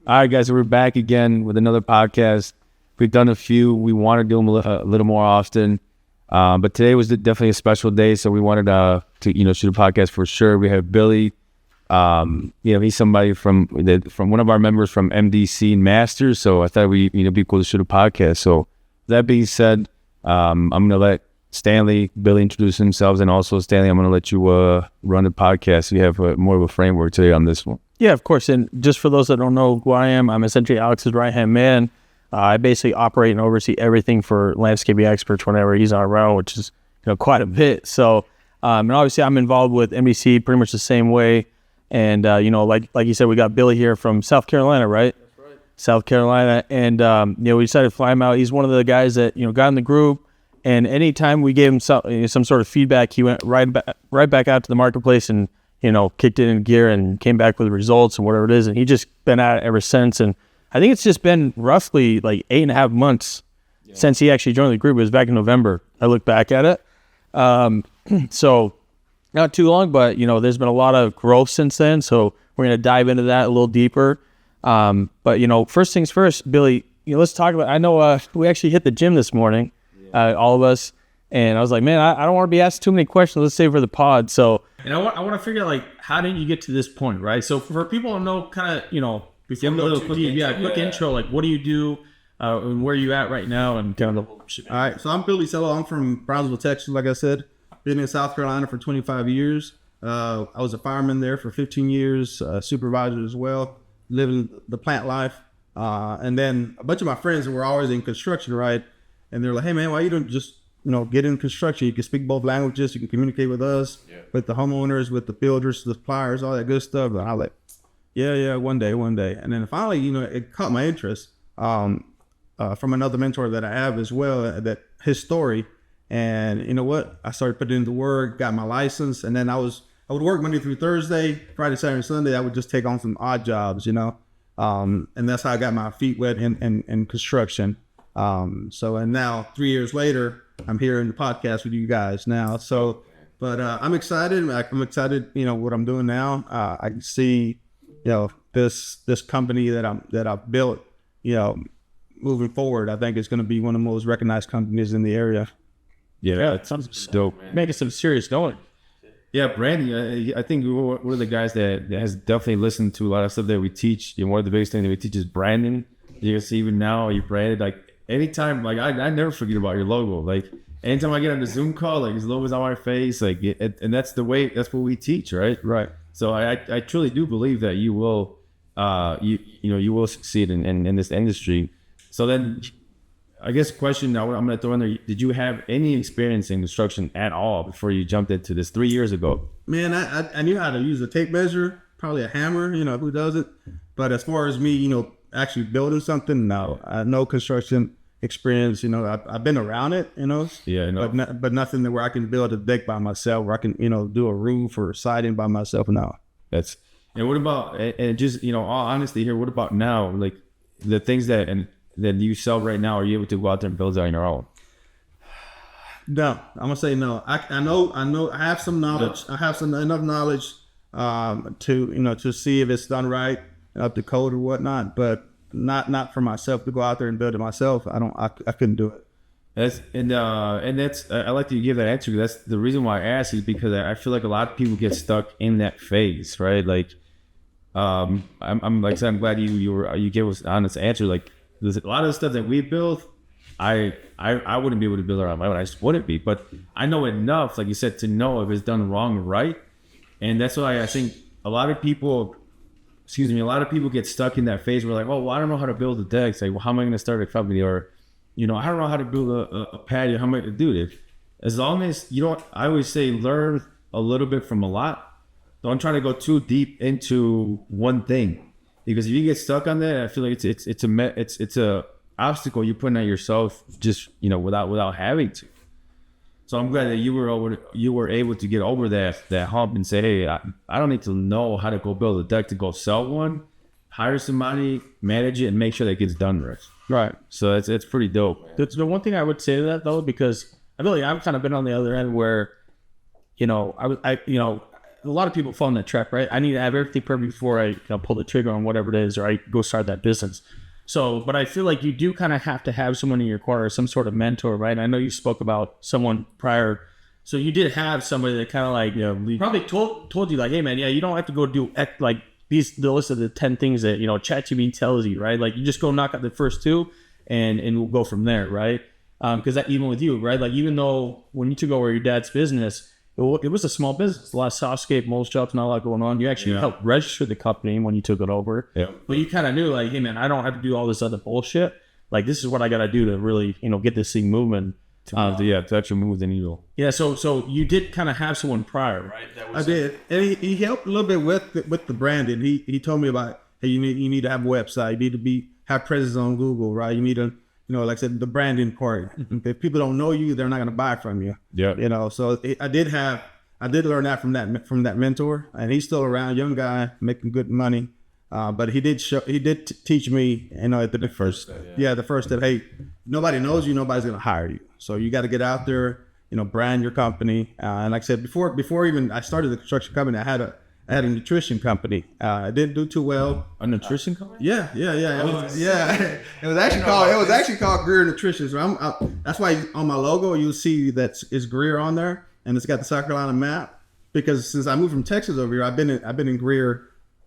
All right, guys, we're back again with another podcast. We've done a few. We want to do them a little more often, but today was definitely a special day, so we wanted to shoot a podcast for sure. We have Billy. He's somebody from one of our members from MDC Masters, so I thought we be cool to shoot a podcast. So that being said, I'm gonna let Stanley, Billy introduce themselves, and also Stanley, I'm gonna let you run the podcast. So you have more of a framework today on this one. Yeah, of course. And just for those that don't know who I am, I'm essentially Alex's right-hand man. I basically operate and oversee everything for landscaping experts whenever he's not around, which is quite a bit. So, and obviously I'm involved with MDC pretty much the same way. And like you said, we got Billy here from South Carolina, right? That's right. South Carolina, and we decided to fly him out. He's one of the guys that got in the group, and anytime we gave him some sort of feedback, he went right back out to the marketplace and kicked it in gear and came back with results and whatever it is. And he just been at it ever since. And I think it's just been roughly like 8.5 months since he actually joined the group. It was back in November. I look back at it. So not too long, but there's been a lot of growth since then. So we're going to dive into that a little deeper. But first things first, Billy, let's talk about, I know we actually hit the gym this morning, all of us. And I was like, man, I don't want to be asked too many questions. Let's save for the pod. So, and I want to figure out, how did you get to this point, right? So for people to know, kind of, before a little quick intro, what do you do, and where are you at right now, and kind of the whole shit. All right, so I'm Billy Tello. I'm from Brownsville, Texas. Like I said, been in South Carolina for 25 years. I was a fireman there for 15 years, supervisor as well, living the plant life. And then a bunch of my friends were always in construction, right? And they're like, hey man, why you don't just get in construction? You can speak both languages. You can communicate with us, with the homeowners, with the builders, the suppliers, all that good stuff. And I was like, yeah, one day. And then finally, it caught my interest from another mentor that I have as well, that his story. And you know what? I started putting into work, got my license, and then I would work Monday through Thursday, Friday, Saturday, Sunday. I would just take on some odd jobs, and that's how I got my feet wet in construction. And now 3 years later, I'm here in the podcast with you guys now. So, but I'm excited. I'm excited, what I'm doing now. I can see, this company that I've built, moving forward. I think it's going to be one of the most recognized companies in the area. Yeah, it sounds dope. making some serious noise. Yeah, branding. I think we're one of the guys that has definitely listened to a lot of stuff that we teach. One of the biggest things that we teach is branding. You can see even now you branded anytime. I never forget about your logo. Anytime I get on the Zoom call, his logo's on my face. And that's the way. That's what we teach, right? Right. So I truly do believe that you will, you will succeed in this industry. So then, I guess question now I'm going to throw in there. Did you have any experience in construction at all before you jumped into this 3 years ago? Man, I knew how to use a tape measure, probably a hammer, who doesn't. But as far as me, actually building something, no. I have no construction experience. I've been around it, Yeah, no. but nothing where I can build a deck by myself, where I can, do a roof or siding by myself. No. And what about, and just, all honesty here, what about now? The things that you sell right now, are you able to go out there and build it on your own? No, I'm gonna say no. I know. I have some knowledge. I have enough knowledge to see if it's done right, up to code or whatnot. But not for myself to go out there and build it myself. I couldn't do it. I like that you give that answer. That's the reason why I ask, is because I feel like a lot of people get stuck in that phase, right? I'm glad you gave us an honest answer. There's a lot of the stuff that we build, I wouldn't be able to build it on my own. I just wouldn't be. But I know enough, like you said, to know if it's done wrong or right. And that's why I think a lot of people get stuck in that phase where I don't know how to build a deck. It's how am I going to start a company? Or, I don't know how to build a patio. How am I going to do it? As long as I always say, learn a little bit from a lot. Don't try to go too deep into one thing. Because if you get stuck on that, I feel like it's a obstacle you're putting on yourself, just without having to. So I'm glad that you were able to get over that hump and say, hey, I don't need to know how to go build a deck to go sell one. Hire somebody, manage it, and make sure that it gets done right. Right. So it's pretty dope. The one thing I would say to that though, because I feel like I've kind of been on the other end where, a lot of people fall in that trap, right? I need to have everything perfect before I pull the trigger on whatever it is, or I go start that business. So, but I feel like you do kind of have to have someone in your corner, some sort of mentor, right? I know you spoke about someone prior. So you did have somebody that kind of like, probably told you like, hey man, yeah, you don't have to go do like the list of the 10 things that, ChatGPT tells you, right? Like you just go knock out the first 2 and we'll go from there, right? Because that even with you, right? Like even though when you took over your dad's business, it was a small business, a lot of softscape, mold shops, not a lot going on. You actually helped register the company when you took it over. Yeah. But you kind of knew like, hey man, I don't have to do all this other bullshit. Like this is what I got to do to really, get this thing moving. To actually move the needle. Yeah. So you did kind of have someone prior, right? I did, and he helped a little bit with the branding. He told me about, hey, you need to have a website. You need to have presence on Google, right? You need to, like I said, the branding part. If people don't know you, they're not going to buy from you. Yeah. So I did learn that from that mentor, and he's still around, young guy making good money. But he did teach me, at the first step. Hey, nobody knows you, nobody's going to hire you. So you got to get out there, brand your company. And like I said, before even I started the construction company, I had a nutrition company. I didn't do too well. A nutrition company? Yeah. It was actually called Greer Nutrition. So that's why on my logo you'll see that it's Greer on there, and it's got the South Carolina map. Because since I moved from Texas over here, I've been in Greer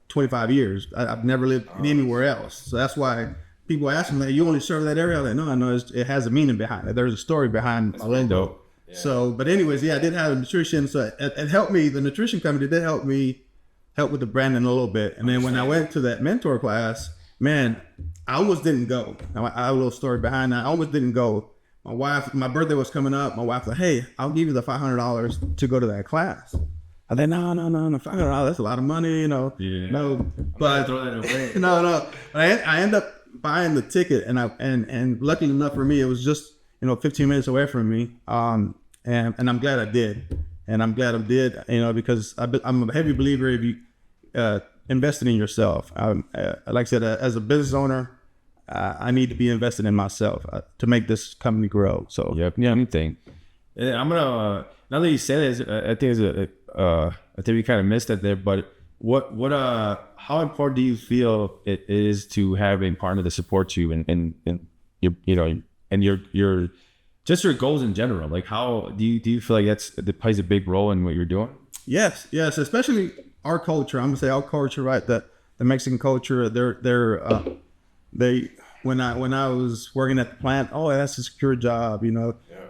25 years. I've never lived anywhere else. So that's why people ask me, you only serve that area? I'm like, no, I know it has a meaning behind it. There's a story behind my logo. Yeah. So, but anyways, I did have a nutrition. So it helped me. The nutrition company did help me with the branding a little bit. And then when I went to that mentor class, man, I almost didn't go. I have a little story behind that. I almost didn't go. My birthday was coming up. My wife was like, hey, I'll give you the $500 to go to that class. I said, no, $500, that's a lot of money, Yeah. No, but throw that away. no. I end up buying the ticket, and lucky enough for me, it was just 15 minutes away from me. And I'm glad I did, because I'm a heavy believer if you investing in yourself. Like I said, as a business owner, I need to be invested in myself to make this company grow. So anything. I'm gonna now that you say this, I think I think we kind of missed it there. But how important do you feel it is to have a partner that supports you and your just your goals in general? Like, how do you feel like that plays a big role in what you're doing? Yes, especially our culture. I'm gonna say our culture, right? The Mexican culture. When I was working at the plant, that's a secure job,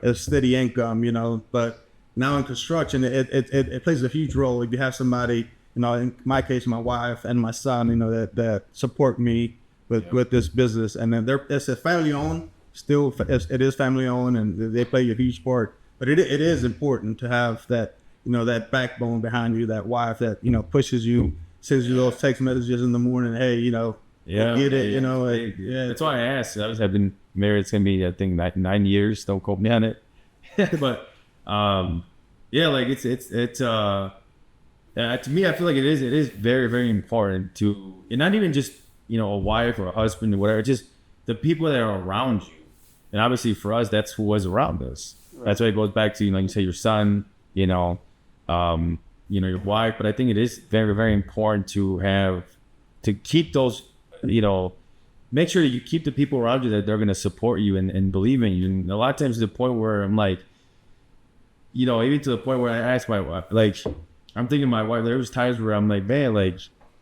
a steady income, But now in construction, it plays a huge role. If you have somebody, in my case, my wife and my son, that support me with this business, and then it's a family owned. Still, it is family owned, and they play a huge part. But it is important to have that, that backbone behind you, that wife that pushes you, sends you those text messages in the morning. Hey, get it. That's why I asked. I've been married. It's gonna be, I think, 9 years. Don't quote me on it. But like it's to me, I feel like it is very, very important to, and not even just a wife or a husband or whatever, just the people that are around you. And obviously for us, that's who was around us. Right. That's why it goes back to you say your son, your wife. But I think it is very, very important to keep those. Make sure that you keep the people around you that they're going to support you and believe in you. And a lot of times to the point where I'm like, even to the point where I ask my wife, like, I'm thinking my wife, there was times where I'm like, man, like,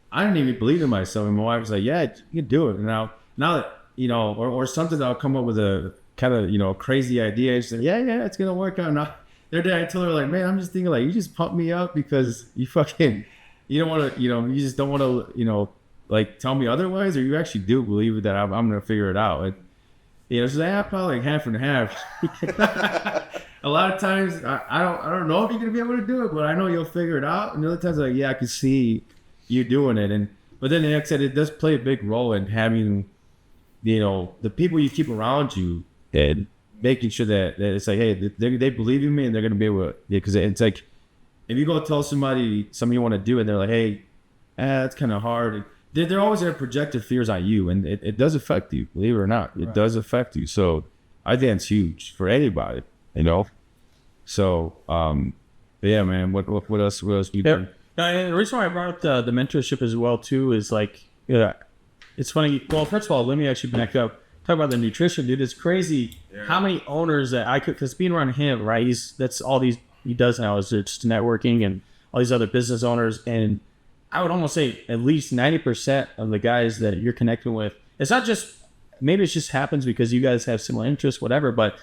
I didn't even believe in myself. And my wife was like, yeah, you can do it. And now that, or something, I'll come up with a kind of, crazy idea. And she's like, yeah, it's going to work out. Now, the other day I told her, like, man, I'm just thinking, like, you just pump me up because you don't want to, you just don't want to, like, tell me otherwise, or you actually do believe that I'm going to figure it out. And, she's like, probably like half and half. A lot of times, I don't know if you're going to be able to do it, but I know you'll figure it out. And the other times, like, yeah, I can see you doing it. But then, like I said, it does play a big role in having, the people you keep around you and making sure that it's like, hey, they believe in me and they're going to be able to, because it's like, if you go tell somebody something you want to do and they're like, hey, it's kind of hard. They're always going to project their fears on you, and it does affect you, believe it or not. It does affect you. So I think it's huge for anybody, So, yeah, man. What else? And the reason why I brought up the mentorship as well too is like, yeah, it's funny. Well, first of all, let me actually back up. Talk about the nutrition, dude. It's crazy how many owners that I could, because being around him, right? That's all he does now is just networking and all these other business owners. And I would almost say at least 90% of the guys that you're connecting with, it's not just, maybe it just happens because you guys have similar interests, whatever, but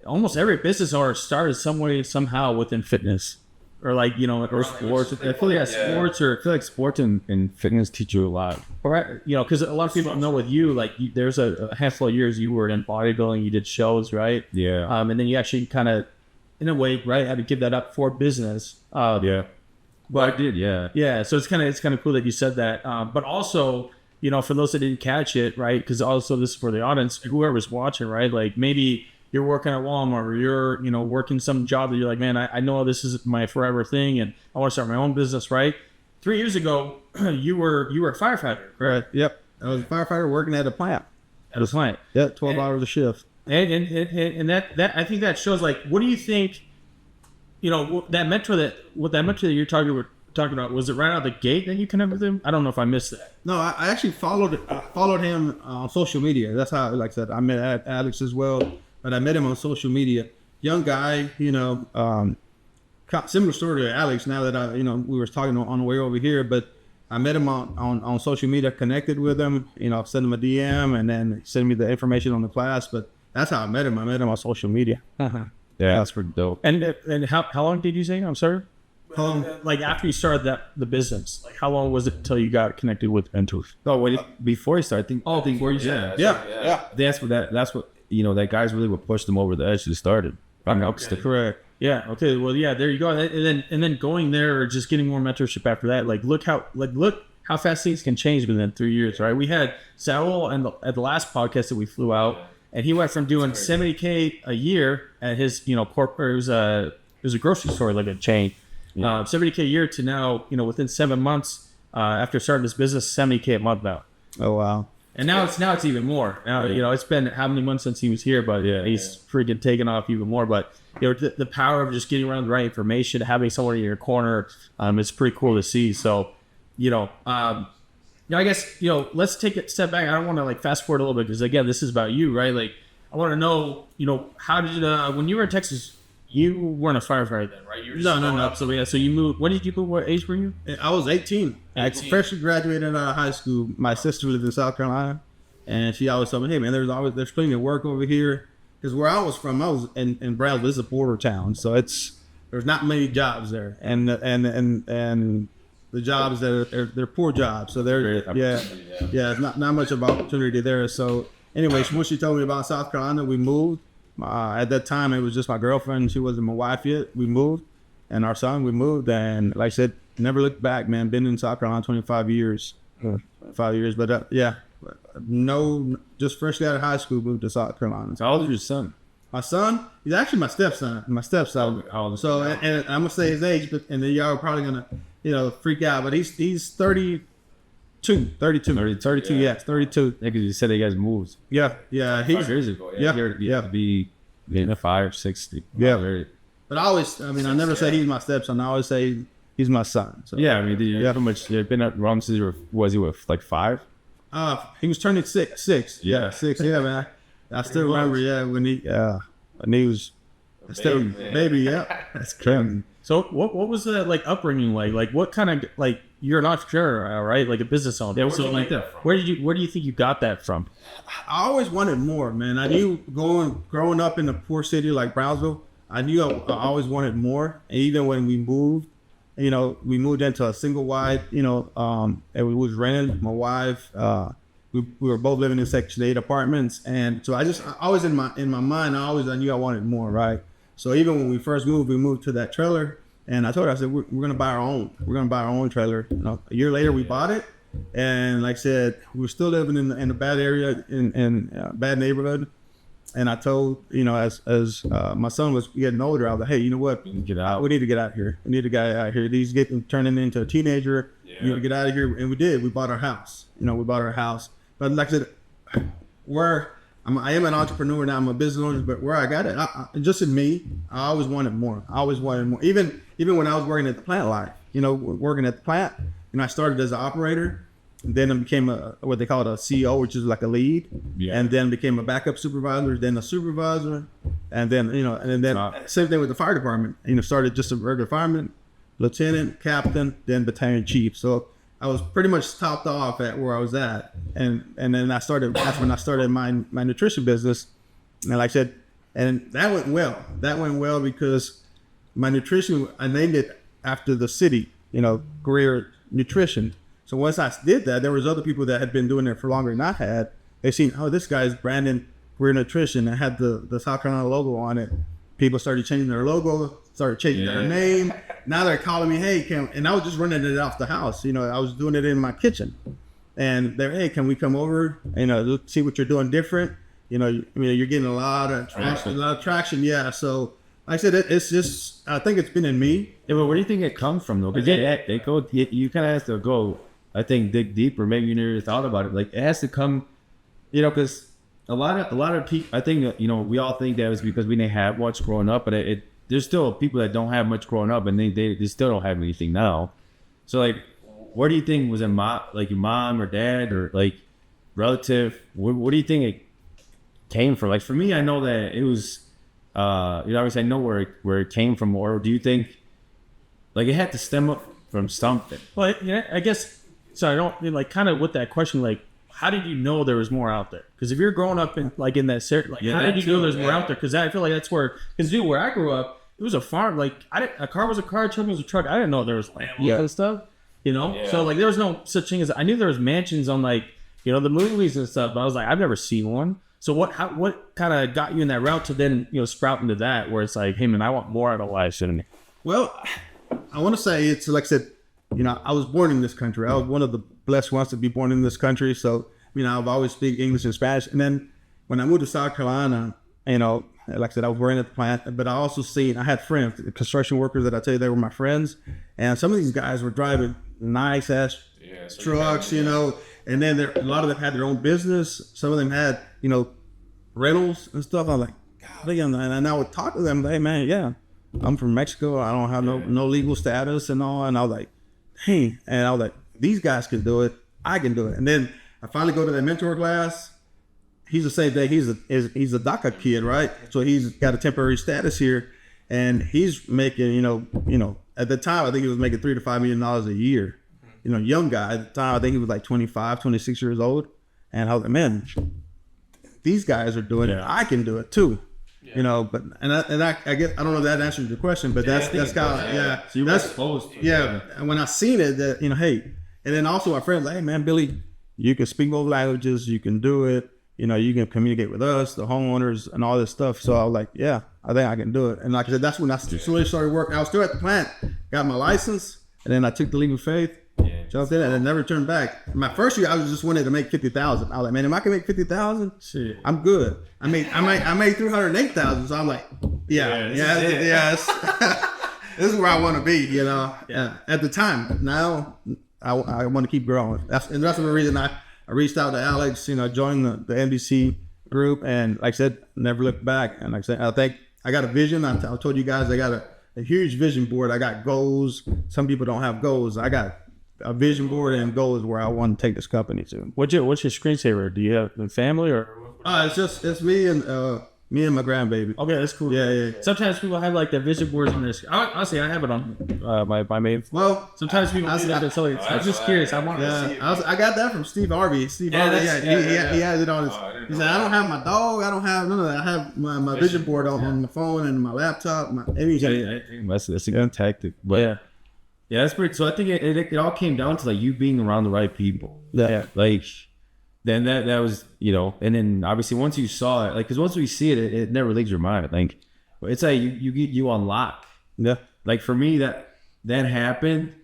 almost every business owner started some way, somehow within fitness. Or like, or sports. I feel like sports, or I feel like sports and fitness teach you a lot. Or, because a lot of people know with you, like there's a handful of years you were in bodybuilding, you did shows, right? Yeah. And then you actually kind of, in a way, right, had to give that up for business. Yeah. But I did, yeah. Yeah. So it's kind of cool that you said that. But also, for those that didn't catch it, right? Because also this is for the audience, whoever's watching, right? Like maybe you're working at Walmart, or you're, working some job that you're like, man, I know this is my forever thing, and I want to start my own business, right? 3 years ago, you were a firefighter, right? Yep. I was a firefighter working at a plant. At a plant. Yeah, 12 hours a shift. And that I think that shows, like, what do you think? That mentor that you're talking about, was it right out the gate that you connected with him? I don't know if I missed that. No, I actually followed him on social media. That's how, like I said, I met Alex as well, but I met him on social media. Young guy, similar story to Alex. Now that we were talking on the way over here, but I met him on social media, connected with him. Sent him a DM, and then sent me the information on the class. But that's how I met him. I met him on social media. Yeah, that's pretty dope. And how long did you say? I'm sorry. Like after you started the business, like how long was it until you got connected with mentors? Oh, before you started, I think before you started. Yeah. That's what that guy's really what pushed them over the edge to start it. Correct. Yeah. Okay. Well, yeah. There you go. And then going there, or just getting more mentorship after that. Like look how fast things can change within 3 years, right? We had Saul at the last podcast that we flew out, and he went from doing $70K a year at his corporate. It was a grocery store, like a chain. $70K a year to now, within 7 months after starting this business, $70K a month now. Oh wow. And now it's even more. Now it's been how many months since he was here, but he's freaking taking off even more. But the power of just getting around the right information, having someone in your corner, it's pretty cool to see. So, I guess let's take a step back. I don't want to like fast forward a little bit because again, this is about you, right? Like I want to know, how did when you were in Texas? You weren't a firefighter then, right? No. So you moved. When did you move? What age were you? I was 18. I freshly graduated out of high school. My sister lived in South Carolina, and she always told me, "Hey, man, there's plenty of work over here." Because where I was from, I was in Brownsville. This is a border town, so there's not many jobs there, and the jobs they're poor jobs. So there's not much of opportunity there. So anyways, once she told me about South Carolina, we moved. At that time, it was just my girlfriend. She wasn't my wife yet. We moved, and our son. We moved, and like I said, never looked back, man. Been in South Carolina 25 years, 5 years. But just freshly out of high school, moved to South Carolina. How old is your son? My son, he's actually my stepson. So, and I'm gonna say his age, and then y'all are probably gonna, freak out. But he's 32. Yes, 32. Yeah, because you said you guys moved. Yeah. 5 years ago. Yeah. You have to be in a 5, 6. Yeah. But I never say he's my stepson. I always say he's my son. So. Yeah, pretty much. You've been at Rum since was he with like 5? He was turning 6. Yeah. 6. Yeah, man. I still remember. Yeah, when he was still baby. Yeah, that's crazy. So what was the like upbringing like? Like what kind of like you're an entrepreneur, right? Like a business owner. Yeah, so like where do you think you got that from? I always wanted more, man. I knew growing up in a poor city like Brownsville, I knew I always wanted more. And even when we moved, we moved into a single wide, and we was rented. My wife, we were both living in Section 8 apartments, and so I always in my mind, I knew I wanted more, right? So even when we first moved, we moved to that trailer, and I told her, I said, we're going to buy our own. We're going to buy our own trailer. A year later, we bought it, and like I said, we were still living in a bad area, in a bad neighborhood. And I told, as my son was getting older, I was like, hey, you know what? Get out. We need to get out here. We need to get out here. He's turning into a teenager. Yeah. We need to get out of here. And we did. We bought our house. We bought our house. But like I said, where I am an entrepreneur now. I'm a business owner, but where I got it, just in me, I always wanted more. I always wanted more. Even when I was working at the plant line, working at the plant, I started as an operator, and then I became what they call a CEO, which is like a lead, and then became a backup supervisor, then a supervisor, and then same thing with the fire department. Started just a regular fireman, lieutenant, captain, then battalion chief. So I was pretty much topped off at where I was at, and then that's when I started my nutrition business, and like I said, and that went well. That went well because my nutrition, I named it after the city, Greer Nutrition. So once I did that, there was other people that had been doing it for longer than I had. They seen, oh, this guy's Brandon Greer Nutrition, and had the South Carolina logo on it. People started changing their logo, started changing their name. Now they're calling me, hey, and I was just running it off the house. I was doing it in my kitchen, and they're, hey, can we come over? See what you're doing different. You're getting a lot of traction. Yeah. So like I said, it's just, I think it's been in me. Yeah, but where do you think it comes from though? Because you kind of have to go, I think, dig deeper. Maybe you never thought about it. Like it has to come, because a lot of people, I think, we all think that was because we didn't have much growing up, but there's still people that don't have much growing up, and they still don't have anything now. So like, where do you think was it, like your mom or dad or like relative? What do you think it came from? Like for me, I know that it was, obviously I know where it came from, or do you think like it had to stem up from something? Well, I guess so. I don't like kind of with that question, like, how did you know there was more out there? Because if you're growing up in like in that certain, like, how did you know there's more out there? Because I feel like that's where, because dude, where I grew up, it was a farm. Like a car was a car, a truck was a truck. I didn't know there was land and stuff. So like there was no such thing as, I knew there was mansions on like the movies and stuff, but I was like, I've never seen one. So what kind of got you in that route to then sprout into that where it's like, hey man, I want more out of life, shouldn't I? Well, I want to say it's like I said, I was born in this country. I was one of the blessed ones to be born in this country. So I've always speak English and Spanish. And then when I moved to South Carolina, like I said, I was working at the plant, but I also I had friends, construction workers that I tell you, they were my friends. And some of these guys were driving nice ass trucks, and then a lot of them had their own business. Some of them had, rentals and stuff. I was like, golly, and I would talk to them, hey man, yeah, I'm from Mexico. I don't have no legal status and all. And I was like, hey, and I was like, these guys can do it. I can do it. And then I finally go to that mentor class. He's the same thing. He's a DACA kid, right? So he's got a temporary status here, and he's making, at the time I think he was making $3 to $5 million a year. Young guy at the time. I think he was like 25, 26 years old, and I was like, man, these guys are doing it. I can do it too. But I guess I don't know if that answers your question, but that's kind of So you were exposed to it. And when I seen it, that hey, and then also our friends like, hey man, Billy, you can speak both languages, you can do it. You can communicate with us, the homeowners, and all this stuff. So I was like, yeah, I think I can do it. And like I said, that's when I slowly started working. I was still at the plant, got my license, and then I took the leap of faith, jumped in, and I never turned back. My first year, I just wanted to make $50,000. I was like, man, if I can make $50,000, I'm good. I made $308,000. So I'm like, yes. This is where I want to be. At the time. Now I want to keep growing. That's the reason I reached out to Alex, joined the MDC group, and like I said, never looked back. And like I said, I think I got a vision. I told you guys I got a huge vision board. I got goals. Some people don't have goals. I got a vision board and goals where I want to take this company to. What's your screensaver? Do you have a family or? It's me and my grandbaby. Okay, that's cool. Yeah. Sometimes people have like their vision boards on this. Honestly, I have it on my main. Well, sometimes people do that. So I'm just curious. I want to see it. I got that from Steve Harvey. He has it on his. He said, I don't have my dog. I don't have none of that. I have my vision board on the phone and my laptop. Everything. That's a good tactic. But yeah, that's pretty. So I think it all came down to like you being around the right people. Yeah. Like. Then that was, and then obviously once you saw it, like, because once we see it, it never leaves your mind. Like, it's like you unlock. Yeah. Like for me, that happened.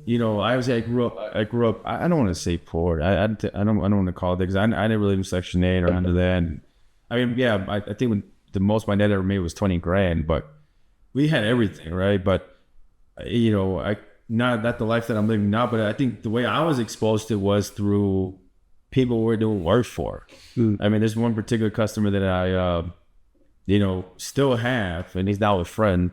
I grew up. I don't want to say poor. I don't want to call it that because I never lived in Section 8 or under that. And, I mean, yeah, I think when the most my dad ever made was $20,000, but we had everything, right? But not the life that I'm living now, but I think the way I was exposed to was through people we're doing work for. I mean, there's one particular customer that I, still have, and he's now a friend.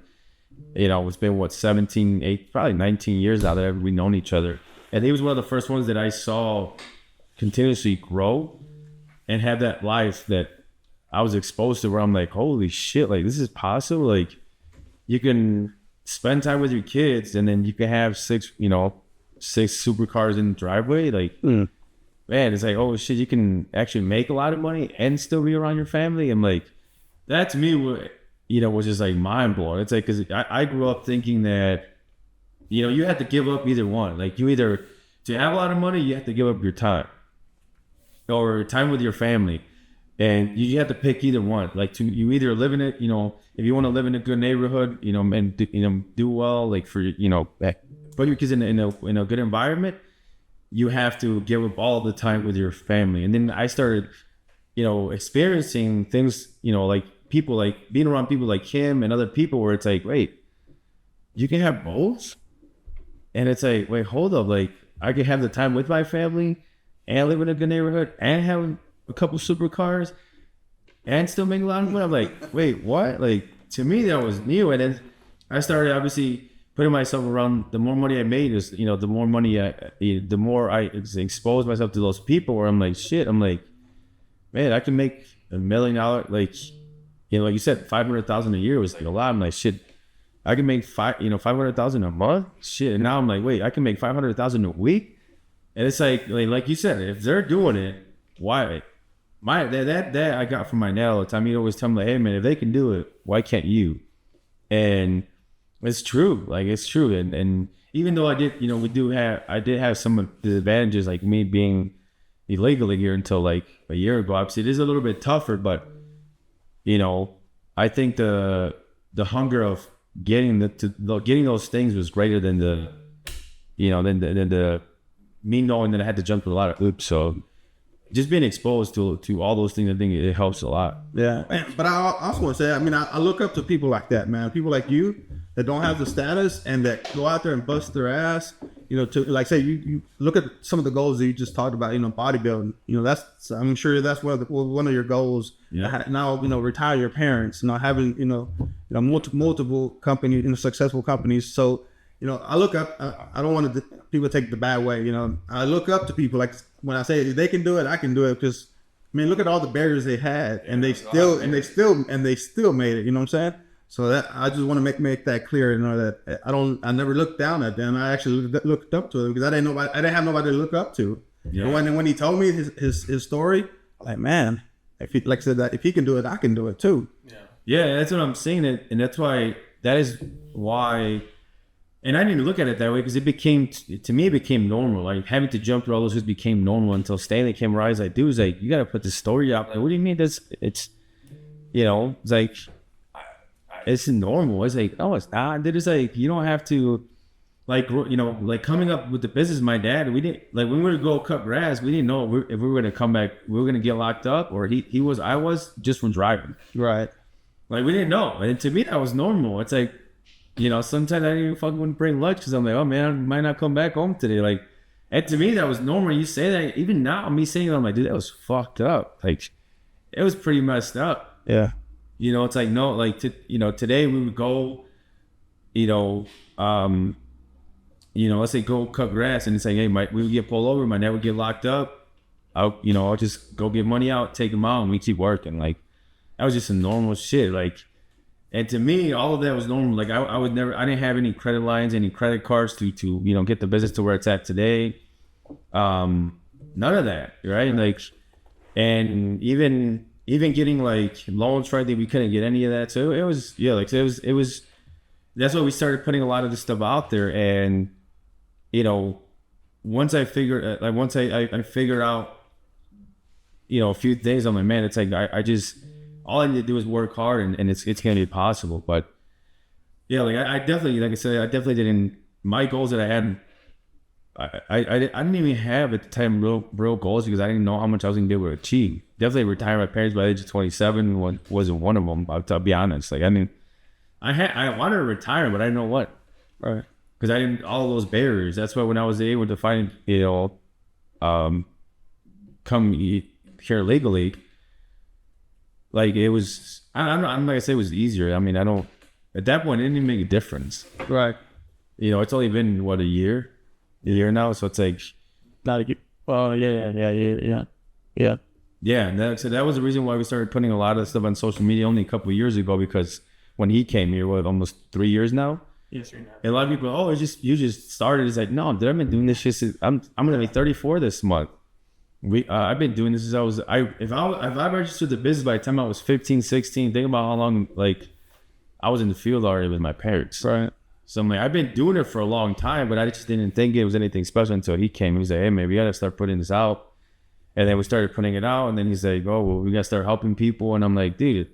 It's been 17, probably 19 years now that we've known each other. And he was one of the first ones that I saw continuously grow and have that life that I was exposed to, where I'm like, holy shit, like this is possible. Like you can spend time with your kids and then you can have six supercars in the driveway. Like, man, it's like, oh shit, you can actually make a lot of money and still be around your family. I'm like, that to me was just like mind blowing. It's like, cause I grew up thinking that, you have to give up either one. Like to have a lot of money, you have to give up your time or time with your family. And you have to pick either one. Like you either live in it, if you want to live in a good neighborhood, and do well, like for, put your kids in a good environment, you have to give up all the time with your family. And then I started, experiencing things, like people, like being around people like him and other people where it's like, wait, you can have both? And it's like, wait, hold up. Like I can have the time with my family and live in a good neighborhood and have a couple supercars and still make a lot of money. I'm like, wait, what? Like to me, that was new. And then I started obviously putting myself around, the more money I made is, the more money the more I exposed myself to those people where I'm like, shit, I'm like, man, I can make $1 million, like you said, 500,000 a year was like a lot. I'm like, shit, I can make 500,000 a month. Shit. And now I'm like, wait, I can make 500,000 a week. And it's like you said, if they're doing it, why? That I got from my dad all the time. He'd always tell me, like, hey man, if they can do it, why can't you? And it's true. Like it's true. And even though I did have some of the advantages, like me being illegally here until like a year ago. Obviously it is a little bit tougher, but I think the hunger of getting those things was greater than the me knowing that I had to jump through a lot of hoops. So just being exposed to all those things, I think it helps a lot. Yeah, but I also want to say, I mean, I look up to people like that, man. People like you that don't have the status and that go out there and bust their ass. To like say you look at some of the goals that you just talked about. Bodybuilding. I'm sure that's one of your goals. Yeah. Now retire your parents. Having multiple companies, successful companies. So I look up. I don't want people to take it the bad way. I look up to people like when I say if they can do it, I can do it because. I mean, look at all the barriers they had, and they still made it. You know what I'm saying? So that I just want to make that clear. That I never looked down at them. I actually looked up to them because I didn't have nobody to look up to. Yeah. And when he told me his story, I'm like, man, if he can do it, I can do it too. Yeah, that's what I'm saying, and that's why And I didn't even look at it that way because it became normal. Like having to jump through all those hoops became normal until Stanley came around. He's like, dude, you got to put the story out. Like, what do you mean? It's like, it's normal. It's like, no, it's not. Dude, it's like, you don't have to, like coming up with the business, my dad, we didn't, like when we were to go cut grass, we didn't know if we were going to come back, we were going to get locked up or I was just from driving. Right. Like we didn't know. And to me, that was normal. It's like, sometimes I didn't even fucking want to bring lunch because I'm like, oh man, I might not come back home today. Like, and to me, that was normal. You say that, even now, me saying it, I'm like, dude, that was fucked up. Like, it was pretty messed up. Yeah. It's like, no, like, today we would go, let's say go cut grass and it's like, hey, we would get pulled over, my dad would get locked up. I'll just go get money out, take him out, and we keep working. Like, that was just a normal shit. Like, and to me, all of that was normal. Like I didn't have any credit lines, any credit cards to get the business to where it's at today. None of that, right? Like, and even getting like loans for anything, we couldn't get any of that. So it was, that's why we started putting a lot of this stuff out there. And, once I figured out, a few things, I'm like, man, it's like, all I need to do is work hard and it's gonna be possible. But yeah, like I definitely, like I said, I definitely didn't, my goals that I had, I didn't even have at the time real goals because I didn't know how much I was gonna be able to achieve. Definitely retire my parents by the age of 27 wasn't one of them. I'll be honest. Like, I mean, I wanted to retire, but I didn't know what, right? Because I didn't, all those barriers. That's why when I was able to find, here legally, like it was, I'm not gonna say it was easier. I mean, I don't, at that point, it didn't even make a difference. Right. You know, it's only been, what, a year now? So it's like, Not a. Oh yeah. yeah. And so that was the reason why we started putting a lot of stuff on social media only a couple of years ago, because when he came here, what, almost 3 years now? Yes, And a lot of people, oh, you just started. It's like, no, dude, I've been doing this shit since, I'm gonna be 34 this month. I've been doing this since if I registered the business by the time I was 15, 16, think about how long, like, I was in the field already with my parents. Right. So I'm like, I've been doing it for a long time, but I just didn't think it was anything special until he came. He was like, hey, maybe we gotta start putting this out. And then we started putting it out, and then he's like, oh, well, we gotta start helping people. And I'm like, dude,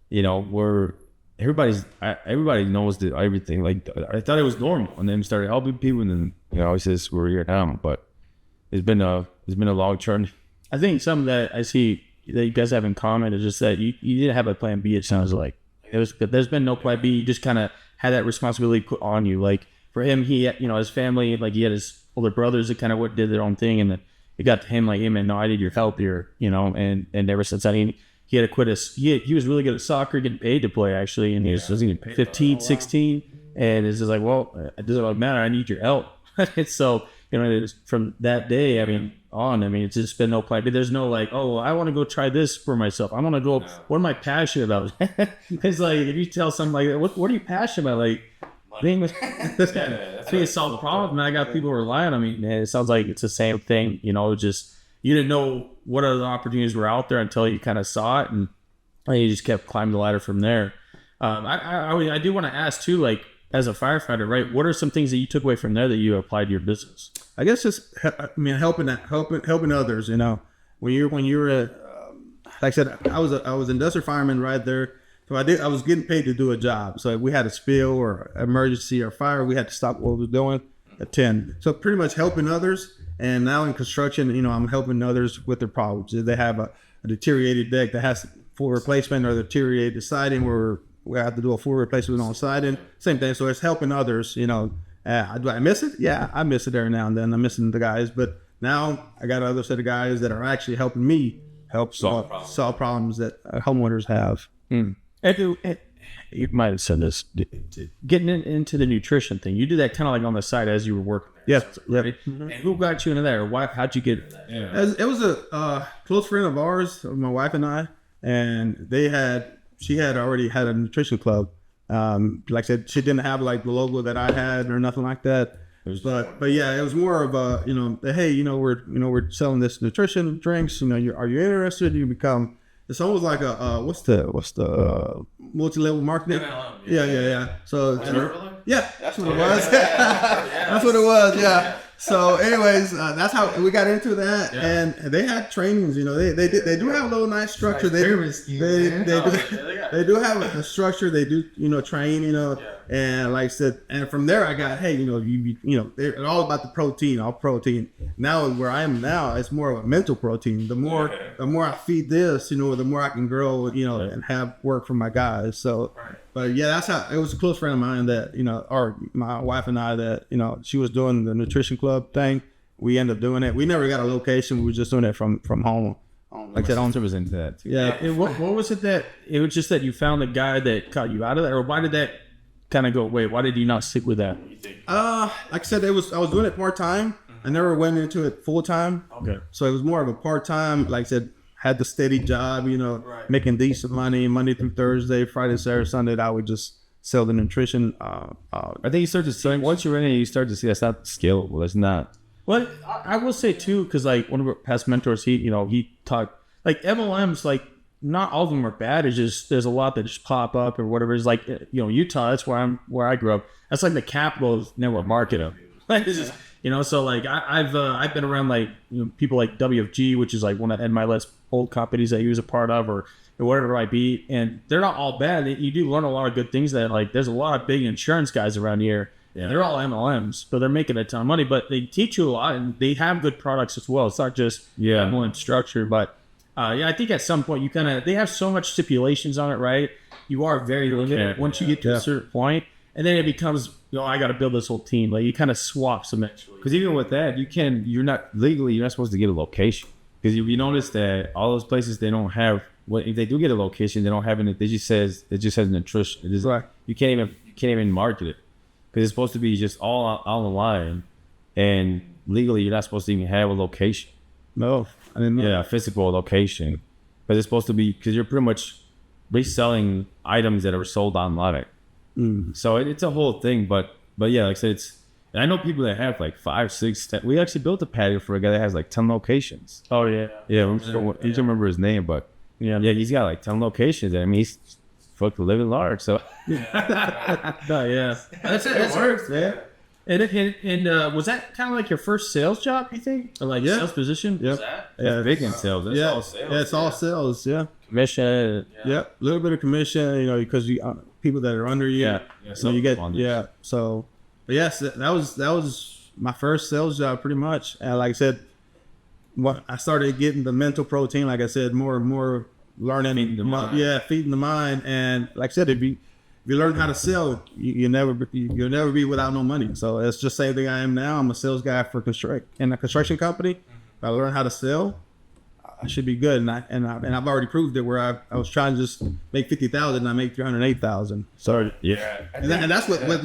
you know, everybody knows everything. Like, I thought it was normal, and then we started helping people, and then, you know, it's just, we're here now. But it's been a long journey. I think something that I see that you guys have in common is just that you didn't have a plan B. It sounds like there's been no plan B. You just kind of had that responsibility put on you. Like for him, he, you know, his family, like he had his older brothers that kind of did their own thing, and then it got to him like, hey man, no, I need your help here, you know. And ever since that, he had to quit he was really good at soccer, getting paid to play actually, and he was 15, 16, and it's just like, well, it doesn't matter, I need your help. And so, you know, from that day, I mean, it's just been no plan B. There's no like, oh, I want to go try this for myself. I want to go, what am I passionate about? It's like, if you tell somebody like, what are you passionate about? Like, being solve problems, man. I got people relying on me, man. It sounds like it's the same thing, you know, just, you didn't know what other opportunities were out there until you kind of saw it, and you just kept climbing the ladder from there. I do want to ask too, like, as a firefighter, right? What are some things that you took away from there that you applied to your business? I guess just, helping others. You know, when you're like I said, I was industrial fireman right there. So I was getting paid to do a job. So if we had a spill or emergency or fire, we had to stop what we were doing, attend. So pretty much helping others. And now in construction, you know, I'm helping others with their problems. If they have a deteriorated deck that has full replacement, or deteriorated siding where we have to do a full replacement on siding, same thing. So it's helping others, you know. Do I miss it? Yeah, I miss it every now and then. I'm missing the guys, but now I got another set of guys that are actually helping me solve problems that homeowners have. And you might have said this, getting into the nutrition thing. You did that kind of like on the side as you were working there. Yes. Right? Mm-hmm. And who got you into that, or how'd you get into that? Yeah. It was a close friend of ours, my wife and I, and she had already had a nutrition club. Like I said, she didn't have like the logo that I had or nothing like that. But yeah, it was more of a, you know, hey, you know, we're selling this nutrition drinks. You know, are you interested? You become. It's almost like a what's the multi-level marketing? Yeah. So yeah, that's what it was. That's what it was. Yeah. So, anyways, that's how we got into that, and they had trainings. You know, they do have a little nice structure. They do have a structure. They do, you know, train. You know, and like I said, and from there I got, hey, you know, they're all about the protein, all protein. Now where I am now, it's more of a mental protein. The more I feed this, you know, the more I can grow, you know, and have work for my guys. So. But yeah, that's how it was. A close friend of mine that, you know, or my wife and I, that, you know, she was doing the nutrition club thing. We ended up doing it. We never got a location. We were just doing it from home. Like that, was into that. Yeah. And what was it that it was just that you found the guy that caught you out of that, or why did that kind of go away? Why did you not stick with that? Like I said, I was doing it part time. I never went into it full time. Okay. So it was more of a part time. Like I said, had the steady job, you know, making decent money Monday through Thursday, Friday, Saturday, Sunday. I would just sell the nutrition. I think you start to see, once you're in it, you start to see that's not scalable. That's not. Well, I will say too, because like one of our past mentors, he talked like MLMs, like not all of them are bad. It's just there's a lot that just pop up or whatever. It's like, you know, Utah. That's where I grew up. That's like the capital of network marketing. Like this is, you know, so like I've been around like, you know, people like WFG, which is like one of Ed Milet's old companies that he was a part of, or whatever it might be, and they're not all bad. You do learn a lot of good things. That like there's a lot of big insurance guys around here. Yeah. They're all MLMs, so they're making a ton of money, but they teach you a lot, and they have good products as well. It's not just MLM structure, but I think at some point they have so much stipulations on it, right? You are very limited once you get to a certain point, and then it becomes, you know, I got to build this whole team. Like you kind of swap eventually. Because even with that, you're not supposed to give a location. because you notice that all those places, they don't have, what if they do get a location, they don't have it. It just has nutrition. It is, Right. You can't even market it because it's supposed to be just all online, and legally you're not supposed to even have a location. No, I didn't know. Yeah, a physical location, but it's supposed to be, because you're pretty much reselling items that are sold online. So it's a whole thing. But yeah, like I said, and I know people that have like 5, 6, 10. We actually built a patio for a guy that has like 10 locations. Oh yeah. Yeah, I don't remember his name, but Yeah. he's got like 10 locations. I mean, he's fucking living large. So No, yeah. It works, man. And was that kind of like your first sales job, you think? Or like Yeah. sales position? Yep. that's big in sales. That's Yeah, all sales. yeah, it's all sales. Yeah, Commission. yeah, a little bit of commission, you know, because you people that are under you, so you get So, but yes, that was my first sales job pretty much. And like I said, what I started getting the mental protein, like I said, more and more learning, Feeding the mind. feeding the mind. And like I said, if you learn how to sell, you'll never be without no money. So it's just the same thing I am now. I'm a sales guy for in a construction company. If I learn how to sell, I should be good. And I've already proved it, where I was trying to just make 50,000 and I make 308,000. So Yeah. and that's with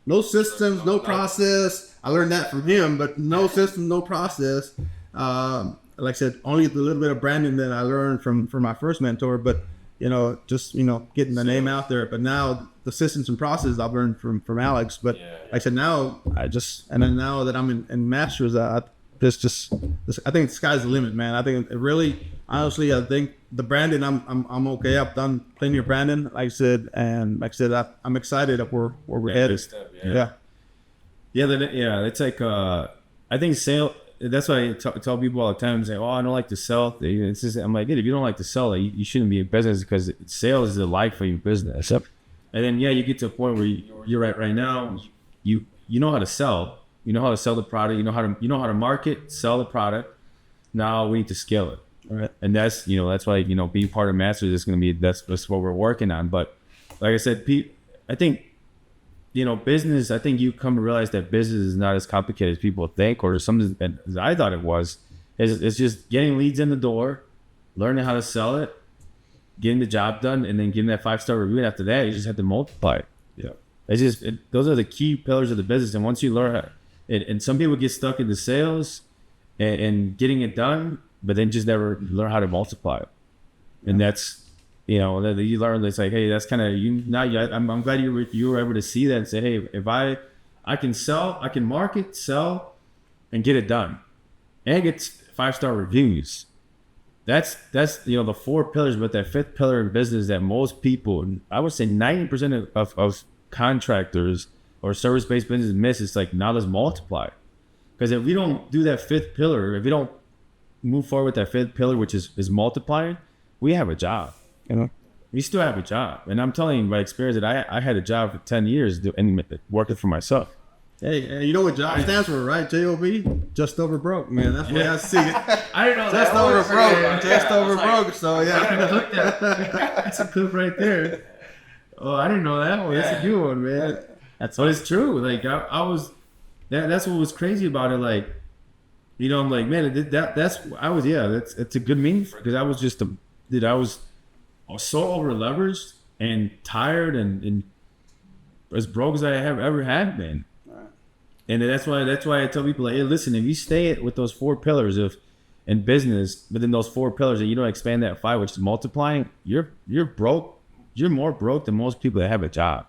no systems, no process. I learned that from him, but no system, no process. Like I said, only the little bit of branding that I learned from my first mentor, but just getting the name out there. But now the systems and processes I've learned from Alex. But like I said, now now that I'm in masters, I think the sky's the limit, man. I think it really, honestly, I think the branding, I'm okay. I've done plenty of branding, like I said, and like I said, I'm excited of where we're headed. Yeah. It's like I think sale. That's why I tell people all the time, and say, "Oh, I don't like to sell." I'm like, if you don't like to sell, you shouldn't be in business, because sales is the life of your business. Yep. And then you get to a point where you're at right now. You know how to sell. You know how to sell the product. You know how to market, sell the product. Now we need to scale it. All right. And that's why being part of Masters is going to be that's what we're working on. But like I said, I think business. I think you come to realize that business is not as complicated as people think, or something as I thought it was. It's just getting leads in the door, learning how to sell it, getting the job done, and then getting that 5-star review. And after that, you just have to multiply it. Yeah. Those are the key pillars of the business. And once you learn how, and some people get stuck in the sales and getting it done, but then just never learn how to multiply it. And that's, you learn. It's like, hey, that's kind of you. Now, I'm glad you were able to see that and say, hey, if I can sell, I can market, sell, and get it done, and get 5-star reviews. That's the 4 pillars, but that 5th pillar in business that most people, I would say 90% of contractors or service-based business miss. It's like, now let's multiply. Because if we don't do that 5th pillar, if we don't move forward with that 5th pillar, which is multiplying, we have a job. We still have a job. And I'm telling you by experience that I had a job for 10 years and working for myself. Hey, you know what job stands for, right? J-O-B? Just over broke, man. That's what I see it. I didn't know Just that. over broke. Just over broke. So yeah. That's a clip right there. Oh, I didn't know that one. That's a good one, man. But it's true. Like I was, that's what was crazy about it. Like, I'm like, man, it's a good meaning for it, because I was just I was so over leveraged and tired and as broke as I have ever had been. And that's why I tell people, like, hey, listen, if you stay with those 4 pillars in business, within those 4 pillars, and you don't expand that 5, which is multiplying, you're broke. You're more broke than most people that have a job.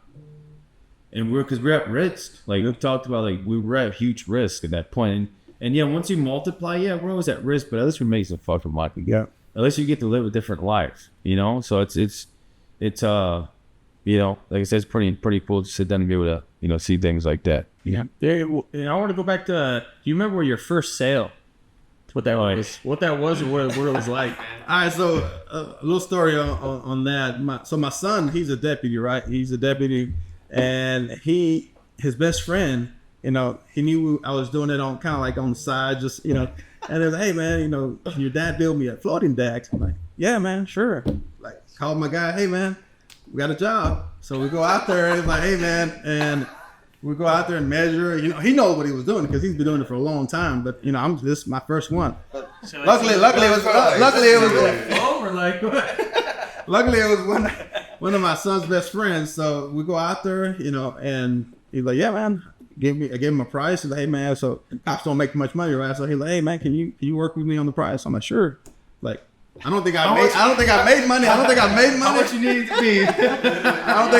And because we're at risk. Like we've talked about, like we're at huge risk at that point. And once you multiply, we're always at risk, but at least we make some fucking money. Yeah. At least you get to live a different life, So it's like I said, it's pretty cool to sit down and be able to see things like that. Yeah. I want to go back to. Do you remember your first sale? What that was? What that was, or what it was like? All right, so a little story on that. My son, he's a deputy, right? He's a deputy, and his best friend, he knew I was doing it on kind of like on the side, just and it was, hey man, can your dad build me a floating deck? I'm like, yeah man, sure. Like called my guy, hey man, we got a job. So we go out there and it's like, hey man, and we go out there and measure. He knows what he was doing because he's been doing it for a long time. But this is my first one. Luckily it was one of my son's best friends. So we go out there, you know, and he's like, yeah, man. I gave him a price. He's like, hey man, so cops don't make much money, right? So he's like, hey man, can you work with me on the price? I'm like, sure. Like, I don't think I made money. How much you need to be? I don't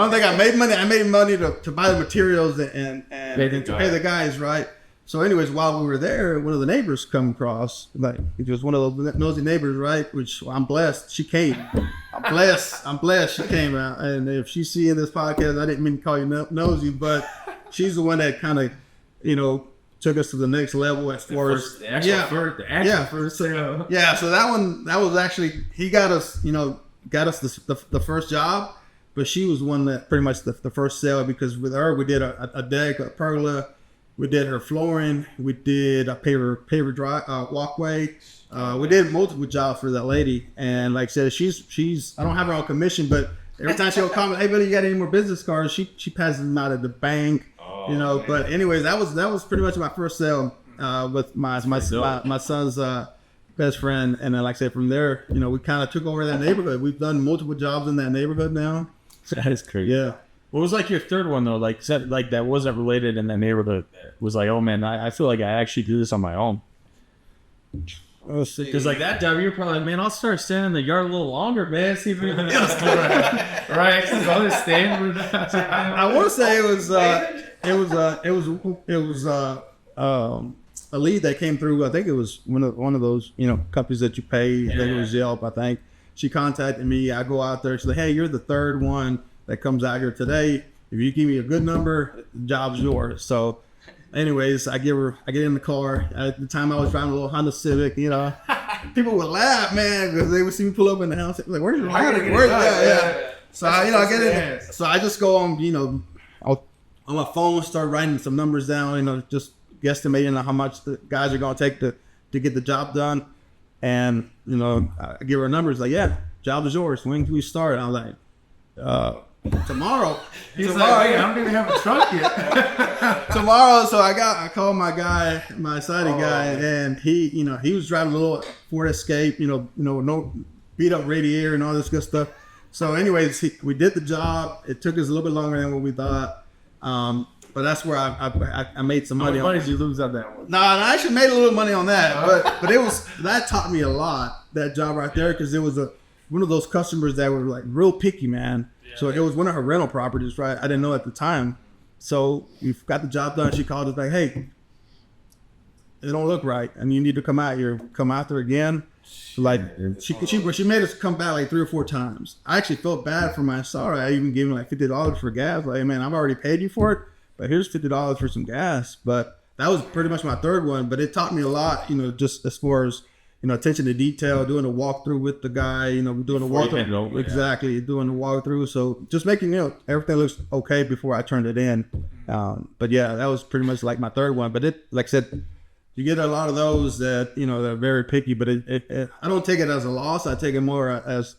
think I made money. I made money to buy the materials and to pay the guys, right? So anyways, while we were there, one of the neighbors come across, like it was one of those nosy neighbors, right? Which I'm blessed. She came. I'm blessed. She came out. And if she's seeing this podcast, I didn't mean to call you nosy, but she's the one that kind of, you know, took us to the next level as far as first sale. Yeah, so that was actually, he got us the first job, but she was one that pretty much the first sale, because with her we did a deck, a pergola, we did her flooring, we did a paver drive walkway. We did multiple jobs for that lady, and like I said, she's I don't have her on commission, but every time she'll comment, hey Billy, you got any more business cards? She passes them out at the bank. You know, man. But anyways, that was pretty much my first sale with my son's best friend, and then like I said, from there, you know, we kind of took over that neighborhood. We've done multiple jobs in that neighborhood now. That is crazy. Yeah. What was like your third one though? Like that wasn't related in that neighborhood. It was like, oh man, I feel like I actually do this on my own. Let's see. Because like that job, you're probably like, man, I'll start standing in the yard a little longer, man. See if we can right. Understand. I want to say it was a lead that came through. I think it was one of those, you know, companies that you pay. I think it was Yelp. I think she contacted me. I go out there. She's like, hey, you're the third one that comes out here today. If you give me a good number, the job's yours. So anyways, I get in the car. At the time I was driving a little Honda Civic, you know. People would laugh, man, because they would see me pull up in the house. Like, where's your Honda? Yeah. So I get in there. So I just go on, you know, on my phone, start writing some numbers down, you know, just guesstimating how much the guys are going to take to get the job done. And, you know, I give her numbers like, yeah, job is yours. When can we start? I was like, tomorrow. He's like, hey, I don't even have a truck yet. Tomorrow. So I called my guy, my siding guy, and he was driving a little Ford Escape, no beat up radiator and all this good stuff. So anyways, we did the job. It took us a little bit longer than what we thought. But that's where I made some money. How much money did you lose on that one? No, I actually made a little money on that, but that taught me a lot, that job right there, because it was one of those customers that were like real picky, man. Yeah. So it was one of her rental properties, right? I didn't know at the time. So we got the job done. She called us like, hey, it don't look right, and you need to come out here, come out there again. Like she made us come back like 3 or 4 times. I actually felt bad for my sorry. I even gave him like $50 for gas. Like, hey, man, I've already paid you for it, but here's $50 for some gas. But that was pretty much my third one. But it taught me a lot, just as far as, attention to detail, doing a walkthrough with the guy, doing a walkthrough. Exactly, doing the walkthrough. So just making, everything looks okay before I turned it in. But yeah, that was pretty much like my third one. But it, like I said, you get a lot of those that, they're very picky, but I don't take it as a loss. I take it more as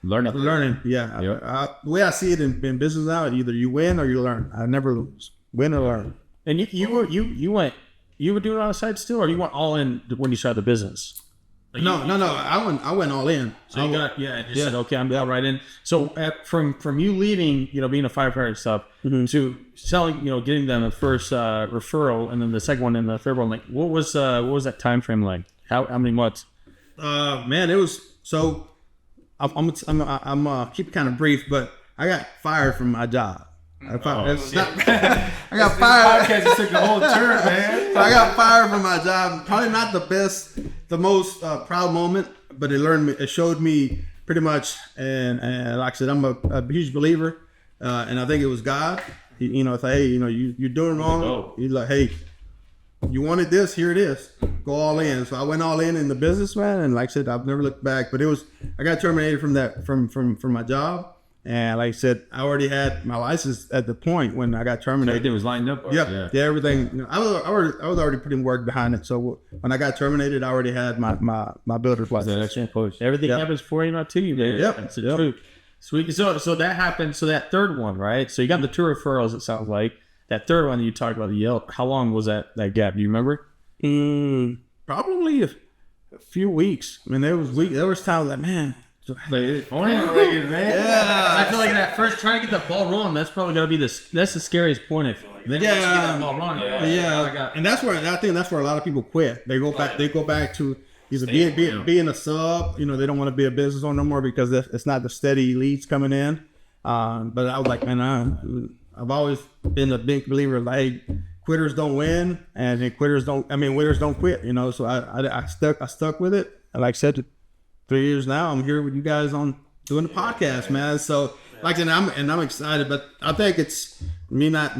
learning. Yeah. Yep. The way I see it in business now, either you win or you learn. I never lose. Win or learn. And you were doing it on the side still, or you went all in when you started the business? Like no. I went all in. So you said, okay, I'm out right in. So from you leaving, being a firefighter and stuff, to selling, getting them the first referral, and then the second one and the third one, like what was that time frame like? How many months? Man, it was so. I'm keep it kind of brief, but I got fired from my job. I got fired. Podcast took the whole turn, man. So I got fired from my job. Probably not the most proud moment, but it showed me pretty much. And like I said, I'm a huge believer, and I think it was God. It's like, hey, you're doing wrong. He's like, hey, you wanted this, here it is. Go all in. So I went all in the business, man, and like I said, I've never looked back. But I got terminated from my job. And like I said, I already had my license at the point when I got terminated. Everything was lined up? Yeah, everything. I was already putting work behind it. So when I got terminated, I already had my builder's license. Everything happens for you, not to you, man. Yep. That's the truth. Sweet. So that happened. So that third one, right? So you got the 2 referrals, it sounds like. That third one that you talked about, the Yelp, how long was that gap? Do you remember? Probably a few weeks. I mean, there was times like, man. I feel like that first trying to get the ball rolling, that's probably gonna be that's the scariest point. I feel like. Then once you get that ball rolling, and that's where I think that's where a lot of people quit. They go back to either being a sub. You know, they don't want to be a business owner no more because it's not the steady leads coming in. But I was like, man, I've always been a big believer. Like, quitters don't win, and winners don't quit. You know, so I stuck with it. And like I said, 3 years now, I'm here with you guys on doing the podcast, man. So like, and I'm excited, but I think it's me not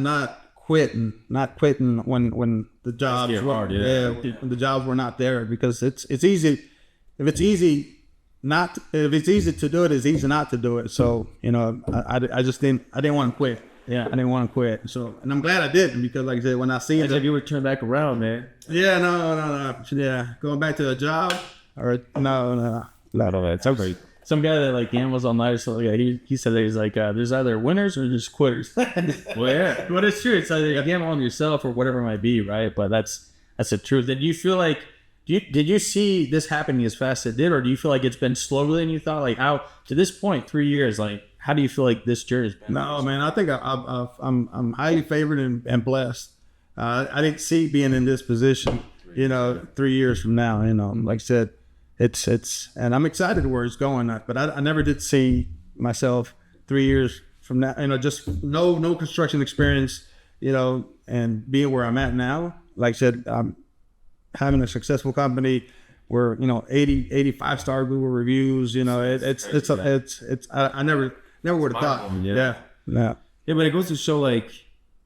quitting when the jobs when the jobs were not there, because it's easy. If it's easy to do it, it's easy not to do it. So, you know, I didn't want to quit. Yeah, I didn't want to quit. So, and I'm glad I didn't, because like I said, when I see it, if you would turn back around, man. Yeah, no. Yeah, going back to a job or no. It's okay. Some guy that like gambles all night, so yeah, he said that he's like, there's either winners or there's quitters. Well, yeah, but it's true. It's either you gamble on yourself or whatever it might be, right? But that's the truth. Did you feel like did you see this happening as fast as it did, or do you feel like it's been slower than you thought? Like, how to this point, 3 years, like, how do you feel like this journey's been? No, man, I think I'm highly favored and blessed. I didn't see being in this position, 3 years from now. Like I said, it's and I'm excited where it's going. But I never did see myself 3 years from now. Just no construction experience, and being where I'm at now. Like I said, I'm having a successful company. We're 85 star Google reviews. I never would have thought. Yeah. But it goes to show, like,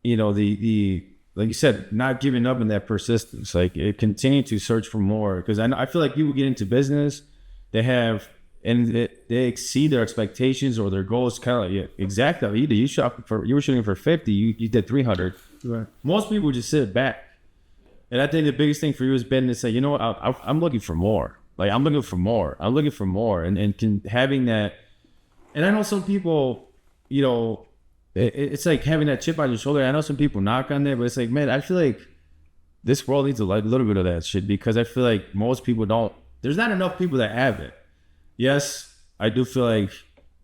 the like you said, not giving up in that persistence, like it continue to search for more. Because I feel like people get into business, they exceed their expectations or their goals. Kind of like, exactly. You were shooting for 50, you did 300. Right. Most people just sit back. And I think the biggest thing for you has been to say, I'm looking for more. Like, I'm looking for more. And having that. And I know some people, it's like having that chip on your shoulder. I know some people knock on there, but it's like, man, I feel like this world needs a little bit of that shit, because I feel like most people don't. There's not enough people that have it. Yes, I do feel like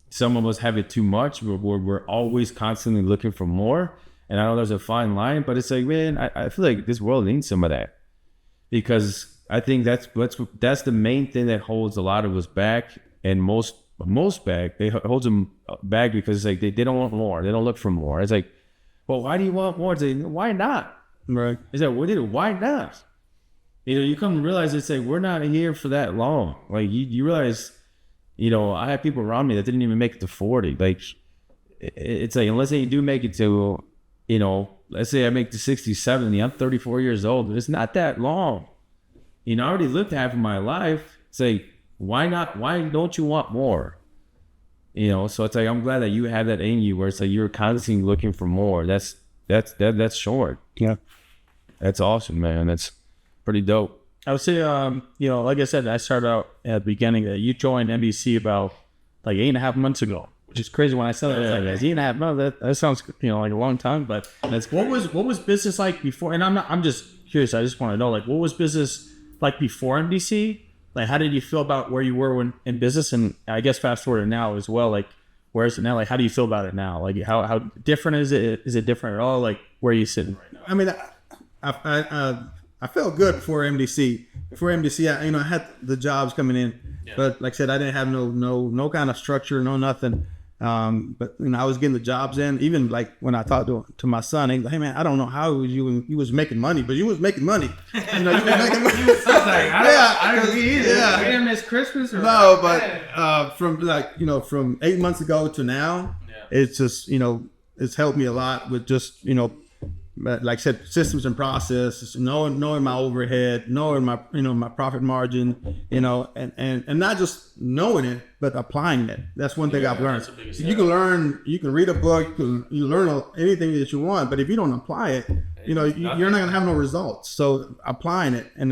some of us have it too much. We're always constantly looking for more. And I know there's a fine line, but it's like, man, I feel like this world needs some of that, because I think that's the main thing that holds a lot of us back, and most back. They holds them back because it's like they don't want more. They don't look for more. It's like, well, why do you want more? It's like, why not? Right. It's like, why not? You come to realize it's like, we're not here for that long. Like, you realize, I have people around me that didn't even make it to 40. Like, it's like, unless they do make it to, let's say I make to 60, 70, I'm 34 years old. It's not that long. I already lived half of my life. It's like, why not? Why don't you want more? So it's like, I'm glad that you have that in you, where it's like you're constantly looking for more. That's short. Yeah. That's awesome, man. That's pretty dope. I would say, like I said, I started out at the beginning that you joined MDC about like 8.5 months ago, which is crazy. When I said that, it's like 8.5 months. That sounds, like a long time, but that's what was business like before? And I'm just curious. I just want to know, like, what was business like before MDC? Like, how did you feel about where you were in business? And I guess fast forward to now as well. Like, where is it now? Like, how do you feel about it now? Like, how different is it? Is it different at all? Like, where are you sitting right now? I mean, I felt good before MDC. Before MDC, I had the jobs coming in, but like I said, I didn't have no kind of structure, no nothing. But I was getting the jobs in. Even like when I talked to my son, he's like, "Hey man, I don't know how you was making money, but you was making money. You was making money." I don't either. Yeah. We didn't miss Christmas. No, but from from 8 months ago to now, it's just it's helped me a lot with just like I said, systems and processes, knowing my overhead, knowing my my profit margin, and not just knowing it, but applying it. That's one thing I've learned. You can read a book, you learn anything that you want, but if you don't apply it, you're not gonna have no results. So applying it, and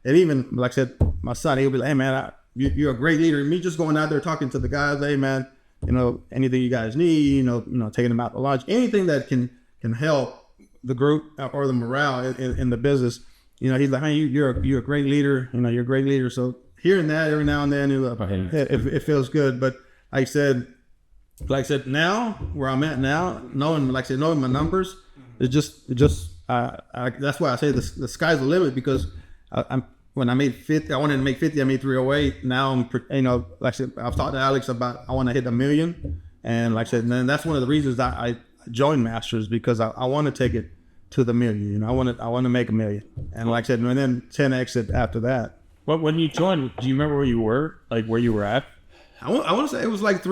even like I said, my son, he'll be like, "Hey man, you're a great leader." Me just going out there talking to the guys, "Hey man, anything you guys need, taking them out to lunch, anything that can help the group or the morale in the business, You know, he's like, hey, you're a great leader. You know, you're a great leader. So hearing that every now and then, it feels good. But like I said, now where I'm at now, knowing my numbers, that's why I say the sky's the limit, because when I made 50, I wanted to make 50. I made 308. Now like I said, I've talked to Alex about I want to hit 1 million, and like I said, and then that's one of the reasons that I joined Masters, because I want to take it to the million. You know, I want to make 1 million, and like I said, and then 10x it after that. When you joined, do you remember where you were? Like where you were at? I want to say it was like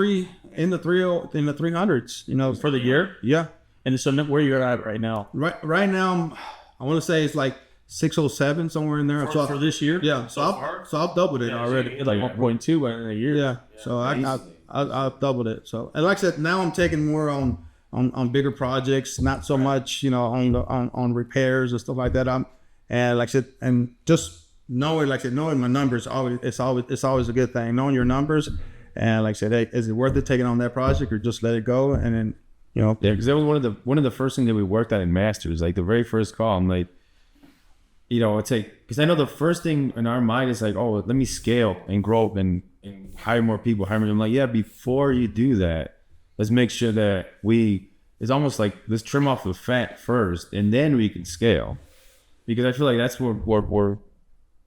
in the 300s. You know, For the year? yeah. And so where you're at right now? Right now, I want to say it's like 607, somewhere in there. For this year? Yeah, so I've doubled it already. Like 1.2 in a year. Yeah, so I've doubled it. So, and like I said, now I'm taking more on bigger projects, not so much, you know, on repairs and stuff like that. And like I said, and just knowing my numbers, it's always a good thing. Knowing your numbers, and like I said, hey, is it worth it taking on that project, or just let it go? And then, you know, Yeah, because that was one of the first things that we worked on in Masters. Like the very first call, I'm like, you know, it's like, because I know the first thing in our mind is like, oh, let me scale and grow and hire more people. I'm like, yeah, before you do that, let's make sure that it's almost like, let's trim off the fat first, and then we can scale. Because I feel like that's where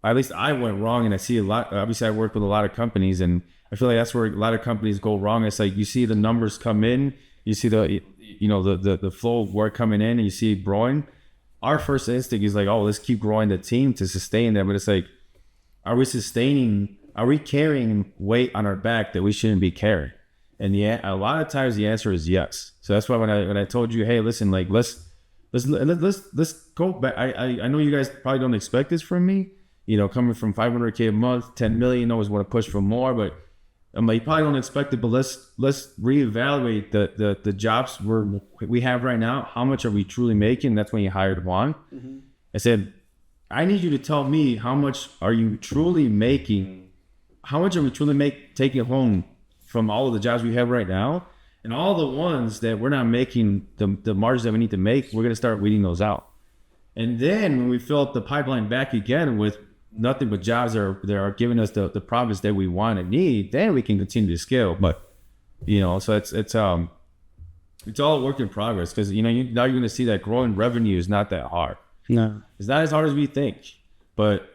at least I went wrong, and I see a lot. Obviously, I work with a lot of companies, and I feel like that's where a lot of companies go wrong. It's like you see the numbers come in, you see the flow of work coming in, and you see it growing. Our first instinct is like, oh, let's keep growing the team to sustain that. But it's like, are we carrying weight on our back that we shouldn't be carrying? And a lot of times the answer is yes. So that's why when I told you, hey, listen, like let's go back. I know you guys probably don't expect this from me, you know, coming from 500K a month, 10 million, always want to push for more, but I'm like, you probably don't expect it, but let's reevaluate the jobs we have right now. How much are we truly making? That's when you hired Juan. Mm-hmm. I said, I need you to tell me how much are you truly making? How much are we truly taking home from all of the jobs we have right now? And all the ones that we're not making the margins that we need to make, we're going to start weeding those out. And then when we fill up the pipeline back again with nothing but jobs that are giving us the profits that we want and need, then we can continue to scale. But, you know, so it's all a work in progress, because, you know, now you're going to see that growing revenue is not that hard. No, It's not as hard as we think, but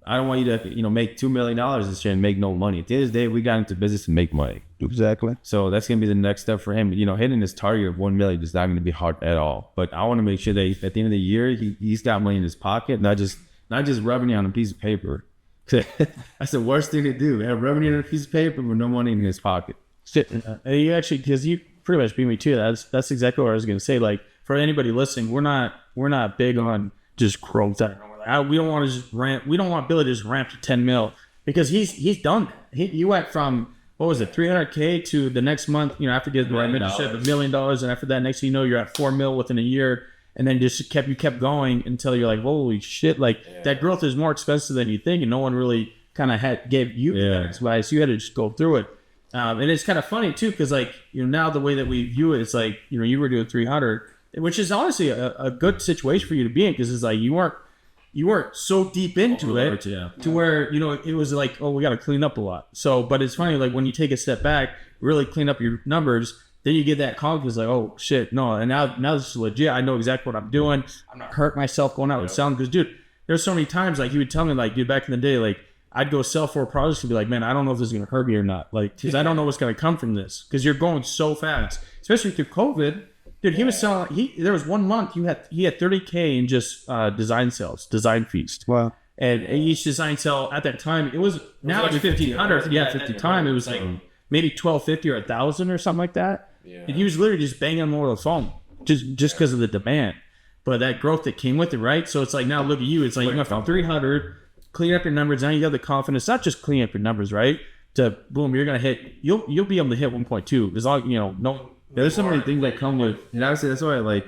I don't want you to, you know, make $2 million this year and make no money. At the end of the day, we got into business to make money. exactly. So that's going to be the next step for him. You know, hitting his target of 1 million is not going to be hard at all. But I want to make sure that at the end of the year, he's got money in his pocket, not just revenue on a piece of paper. That's the worst thing to do. Have revenue on a piece of paper with no money in his pocket. And you actually, because you pretty much beat me too. That's exactly what I was going to say. Like, for anybody listening, we're not big on just growth. We don't want to just ramp. We don't want Billy to just ramp to 10 mil, because he's done that. You went from, what was it, 300K to the next month, you know, after getting the right mentorship, $1 million, and after that, next thing you know, you're at 4 mil within a year, and then just kept going until you're like, holy shit, like that growth is more expensive than you think, and no one really kind of gave you that advice. You had to just go through it. And it's kind of funny too, because like, you know, now the way that we view it, it's like, you know, you were doing 300, which is honestly a good situation for you to be in, because it's like you weren't so deep into it to where, you know, it was like, oh, we got to clean up a lot. So, but it's funny, like when you take a step back, really clean up your numbers, then you get that confidence, like, oh shit, no, and now this is legit. I know exactly what I'm doing. I'm not hurting myself going out with sound, because dude, there's so many times like you would tell me, like, dude, back in the day, like I'd go sell 4 projects and be like, man, I don't know if this is gonna hurt me or not, like, because I don't know what's gonna come from this, because you're going so fast, especially through COVID. Dude, he was selling. There was 1 month he had 30K in just design sales, design feast. Wow. And each design sale at that time, it was now it's 1,500. Yeah, 50 time it was like maybe 1,250 or 1,000 or something like that. Yeah. And he was literally just banging on more of the phone just because of the demand. But that growth that came with it, right? So it's like, now look at you. It's like you went from 300, clean up your numbers. Now you got the confidence, not just clean up your numbers, right? To boom, you're gonna hit. You'll be able to hit 1.2. As long, you know, no. There's so many things that come with, and honestly, that's why I like,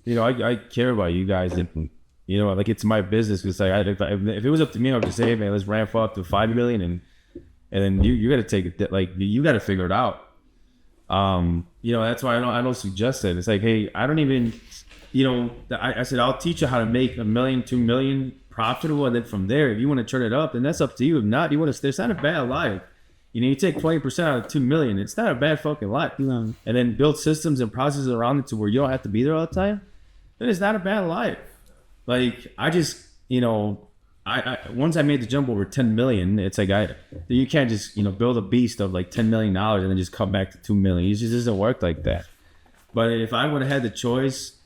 you know, I care about you guys, and, you know, like, it's my business. Because like, if it was up to me, I would just say, hey man, let's ramp up to 5 million, and then you got to take it, like, you got to figure it out. You know, that's why I don't suggest it. It's like, hey, I don't even, I said, I'll teach you how to make $1 million, $2 million profitable. And then from there, if you want to turn it up, then that's up to you. If not, you want to stay. It's not a bad life. You take 20% out of 2 million. It's not a bad fucking life. No. And then build systems and processes around it to where you don't have to be there all the time. Then it's not a bad life. Like, I just, I once I made the jump over 10 million, it's like, you can't just, build a beast of like $10 million and then just come back to 2 million. It just doesn't work like that. But if I would have had the choice,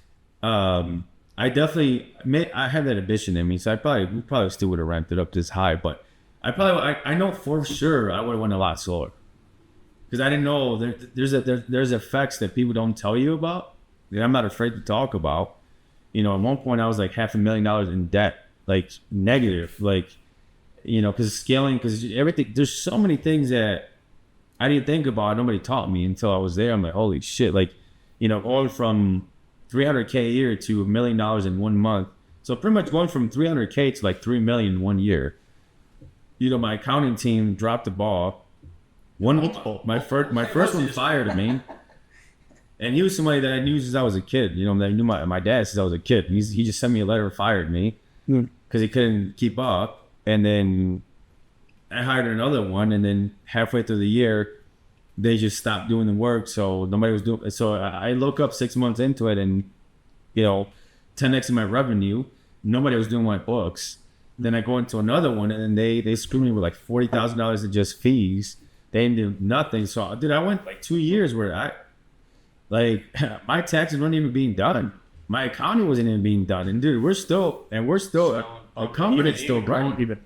I had that ambition in me. So we probably still would have ramped it up this high, but I know for sure I would have went a lot slower, because I didn't know there's effects that people don't tell you about that I'm not afraid to talk about. At one point I was like $500,000 in debt, like negative, like, because everything, there's so many things that I didn't think about. Nobody taught me until I was there. I'm like, holy shit, like, going from $300K a year to $1 million in 1 month. So pretty much going from $300K to like $3 million in 1 year. My accounting team dropped the ball. My first one fired me, and he was somebody that I knew since I was a kid. That I knew my dad since I was a kid. He just sent me a letter and fired me because he couldn't keep up. And then I hired another one, and then halfway through the year, they just stopped doing the work. So nobody was doing. So I look up 6 months into it, and 10x in my revenue. Nobody was doing my books. Then I go into another one, and they screwed me with like $40,000 in just fees. They didn't do nothing. So, dude, I went like 2 years where my taxes weren't even being done. My accounting wasn't even being done. And dude, we're still a company still growing.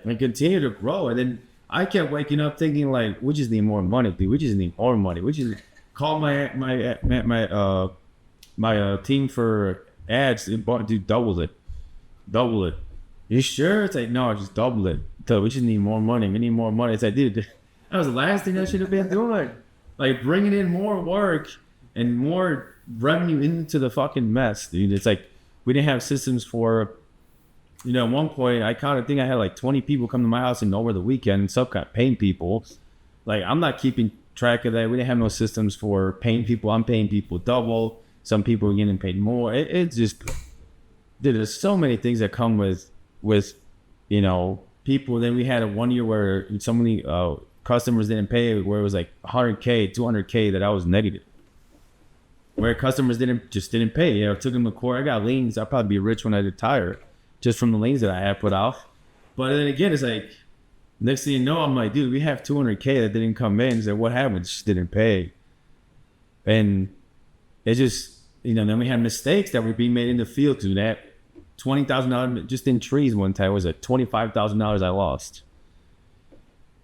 And continue to grow. And then I kept waking up thinking like, we just need more money, dude. We just need more money. We just call my team for ads. Dude, double it. You sure? It's like, no, just double it. So we just need more money. We need more money. It's like, dude, that was the last thing I should have been doing. Like, bringing in more work and more revenue into the fucking mess, dude. It's like, we didn't have systems for, at one point, I think I had like 20 people come to my house and over the weekend, paying people. Like, I'm not keeping track of that. We didn't have no systems for paying people. I'm paying people double. Some people are getting paid more. It's just, dude, there's so many things that come with people. Then we had a 1 year where so many customers didn't pay, where it was like 100K, 200K that I was negative, where customers didn't pay. It took them to court. I got liens. I'll probably be rich when I retire just from the liens that I had put off. But then again, it's like, next thing you know, I'm like, dude, we have 200K that didn't come in. So what happened? Just didn't pay. And it just, then we had mistakes that were being made in the field to that. $20,000 just in trees one time was at $25,000 I lost.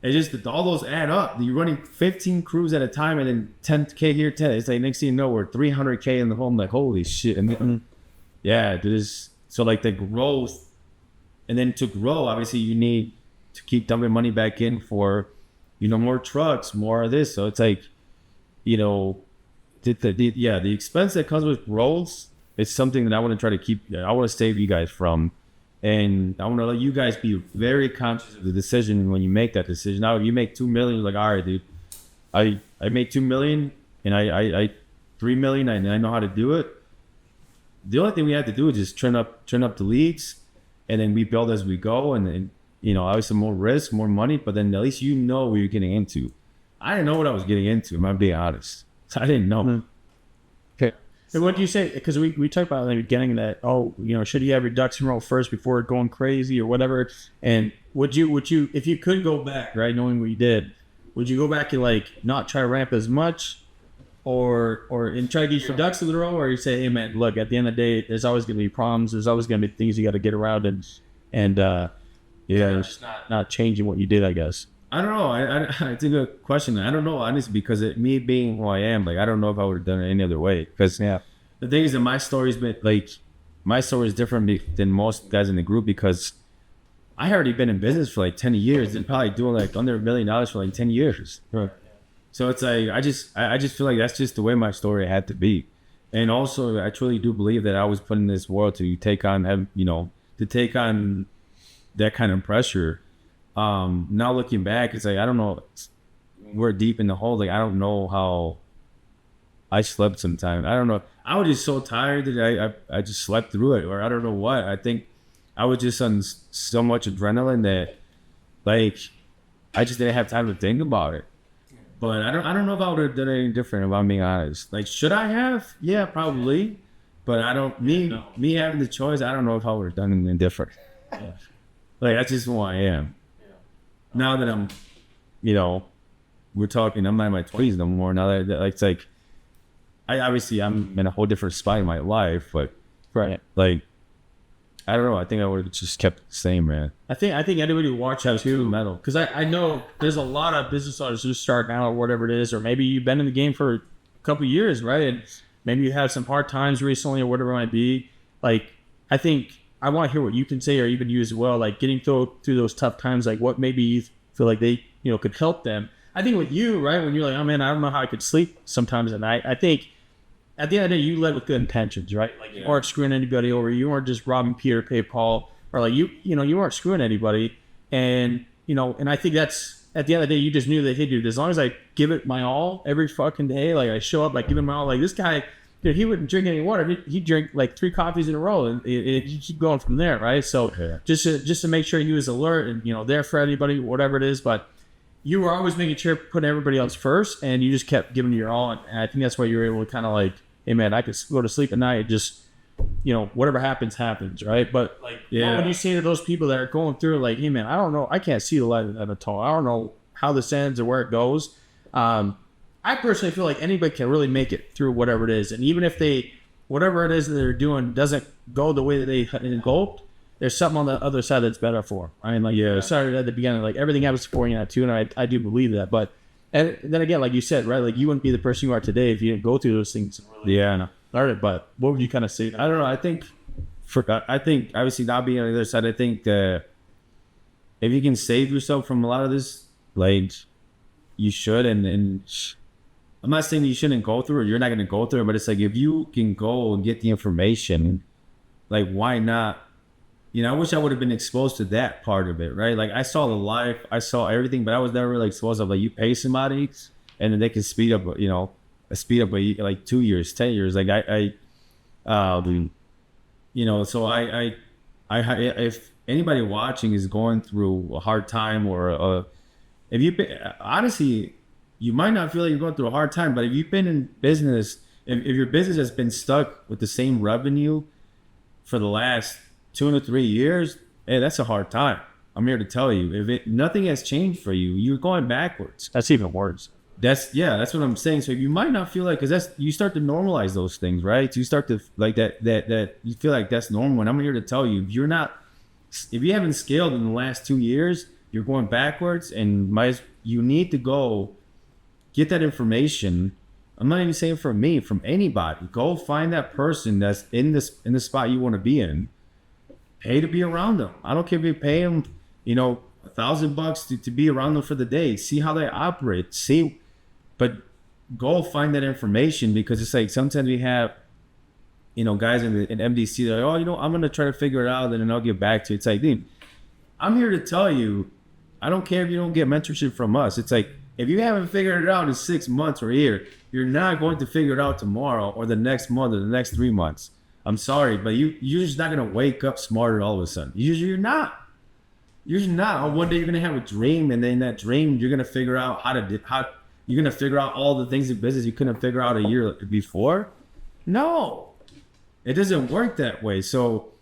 It just, all those add up. You're running 15 crews at a time, and then 10K here, 10. It's like, next thing you know, we're 300K in the home. Like, holy shit. And then, so like the growth, and then to grow, obviously you need to keep dumping money back in for, more trucks, more of this. So it's like, the expense that comes with growth, it's something that I want to try to keep. I want to save you guys from, and I want to let you guys be very conscious of the decision when you make that decision. Now, if you make 2 million, like, all right, dude, I make 2 million and I 3 million, and I know how to do it. The only thing we have to do is just turn up the leads, and then we build as we go, and then obviously more risk, more money, but then at least what you're getting into. I didn't know what I was getting into. I'm being honest. I didn't know. Okay. And what do you say? Because we talked about in the beginning that, should you have your ducks in a row first before going crazy or whatever? And would you, if you could go back, right, knowing what you did, would you go back and like not try to ramp as much, or and try to get your ducks in a row, or you say, hey man, look, at the end of the day, there's always going to be problems. There's always going to be things you got to get around, and it's not changing what you did, I guess. I don't know. It's a good question. I don't know, honestly, because me being who I am, like, I don't know if I would have done it any other way. Because the thing is that my story is different than most guys in the group, because I already been in business for like 10 years and probably doing like under $1 million for like 10 years. Right. So it's like, I just feel like that's just the way my story had to be. And also, I truly do believe that I was put in this world to take on that kind of pressure. Now looking back, it's like, I don't know, we're deep in the hole. Like, I don't know I slept sometimes. I don't know. I was just so tired that I just slept through it, or I don't know what. I think I was just on so much adrenaline that, like, I just didn't have time to think about it. But I don't know if I would have done anything different, if I'm being honest. Like, should I have? Yeah, probably. But I don't, me having the choice, I don't know if I would have done anything different. Like, that's just who I am. Now that I'm, we're talking, I'm not in my 20s no more. Now that, like, it's like, I'm in a whole different spot in my life, but, like, I don't know. I think I would have just kept the same, man. I think anybody who watches too, metal, because I know there's a lot of business owners who start now or whatever it is, or maybe you've been in the game for a couple of years, right? And maybe you had some hard times recently or whatever it might be. Like, I think I want to hear what you can say, or even you as well. Like, getting through those tough times, like what maybe you feel like they could help them. I think with you, right, when you're like, oh man, I don't know how I could sleep sometimes at night. I think at the end of the day, you led with good intentions, right? Like, you weren't screwing anybody over. You weren't just robbing Peter to pay Paul, or like you weren't screwing anybody. And and I think that's, at the end of the day, you just knew that, hey, dude, as long as I give it my all every fucking day, like I show up, like giving my all. Like, this guy, he wouldn't drink any water. He'd drink like 3 coffees in a row, and you keep going from there, right? So just to make sure he was alert and there for anybody, whatever it is, but you were always making sure putting everybody else first, and you just kept giving your all. And I think that's why you were able to kind of like, hey man, I could go to sleep at night, just whatever happens, right? But like, what would you say to those people that are going through, like, hey man, I don't know, I can't see the light at the end of the tunnel. I don't know how this ends or where it goes. I personally feel like anybody can really make it through whatever it is, and even if whatever it is that they're doing doesn't go the way that they hoped, there's something on the other side that's better for them. I mean, like, you started at the beginning, like everything happens for you too, and I do believe that. But and then again, like you said, right, like you wouldn't be the person you are today if you didn't go through those things. Really learn it. But what would you kind of say? I don't know. I think obviously not being on the other side, I think that if you can save yourself from a lot of this, like, you should. And I'm not saying you shouldn't go through it. You're not going to go through it, but it's like, if you can go and get the information, like, why not? I wish I would have been exposed to that part of it, right? Like, I saw the life, I saw everything, but I was never really exposed to, like, you pay somebody and then they can speed up, like 2 years, 10 years. Like, so I if anybody watching is going through a hard time, or if you've been, honestly, you might not feel like you're going through a hard time, but if you've been in business, if your business has been stuck with the same revenue for the last 2 to 3 years, hey, that's a hard time. I'm here to tell you, if nothing has changed for you, you're going backwards. That's even worse. That's what I'm saying. So you might not feel like, because you start to normalize those things, right? So you start to like that you feel like that's normal. And I'm here to tell you, if you haven't scaled in the last 2 years, you're going backwards, and you need to go get that information. I'm not even saying from me, from anybody. Go find that person that's in the spot you want to be in. Pay to be around them. I don't care if you pay them, $1,000 to be around them for the day. See how they operate. But go find that information, because it's like, sometimes we have, guys in MDC, they're like, I'm going to try to figure it out and then I'll get back to you. It's like, dude, I'm here to tell you, I don't care if you don't get mentorship from us. It's like, if you haven't figured it out in 6 months or a year, you're not going to figure it out tomorrow or the next month or the next 3 months. I'm sorry, but you're just not going to wake up smarter all of a sudden. You're not. You're just not. One day you're going to have a dream, and then that dream, you're going to figure out how you're going to figure out all the things in business you couldn't figure out a year before. No, it doesn't work that way. So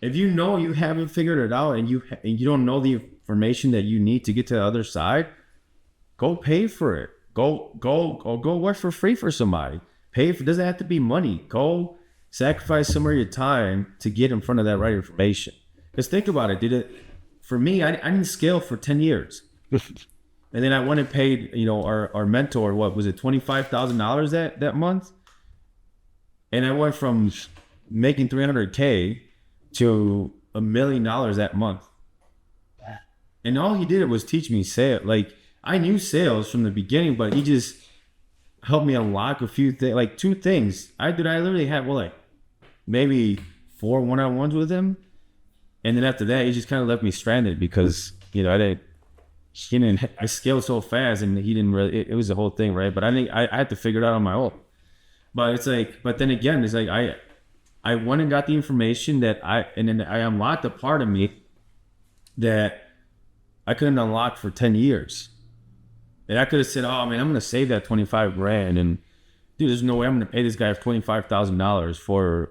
if you haven't figured it out, and you don't know the information that you need to get to the other side, go pay for it. Go work for free for somebody. Doesn't have to be money. Go sacrifice some of your time to get in front of that right information. Because think about it, for me, I didn't scale for 10 years. And then I went and paid, our mentor, what was it, $25,000 that month? And I went from making $300K to $1 million that month. And all he did was teach me sales. Like, I knew sales from the beginning, but he just helped me unlock a few things, like 2 things. I literally had, maybe 4 one-on-ones with him. And then after that, he just kind of left me stranded, because, I scaled so fast, and he didn't really, it was the whole thing, right? But I think I had to figure it out on my own. But it's like, but then again, it's like I went and got the information and then I unlocked a part of me that I couldn't unlock for 10 years. And I could have said, oh man, I'm going to save that 25 grand. And dude, there's no way I'm going to pay this guy $25,000 for,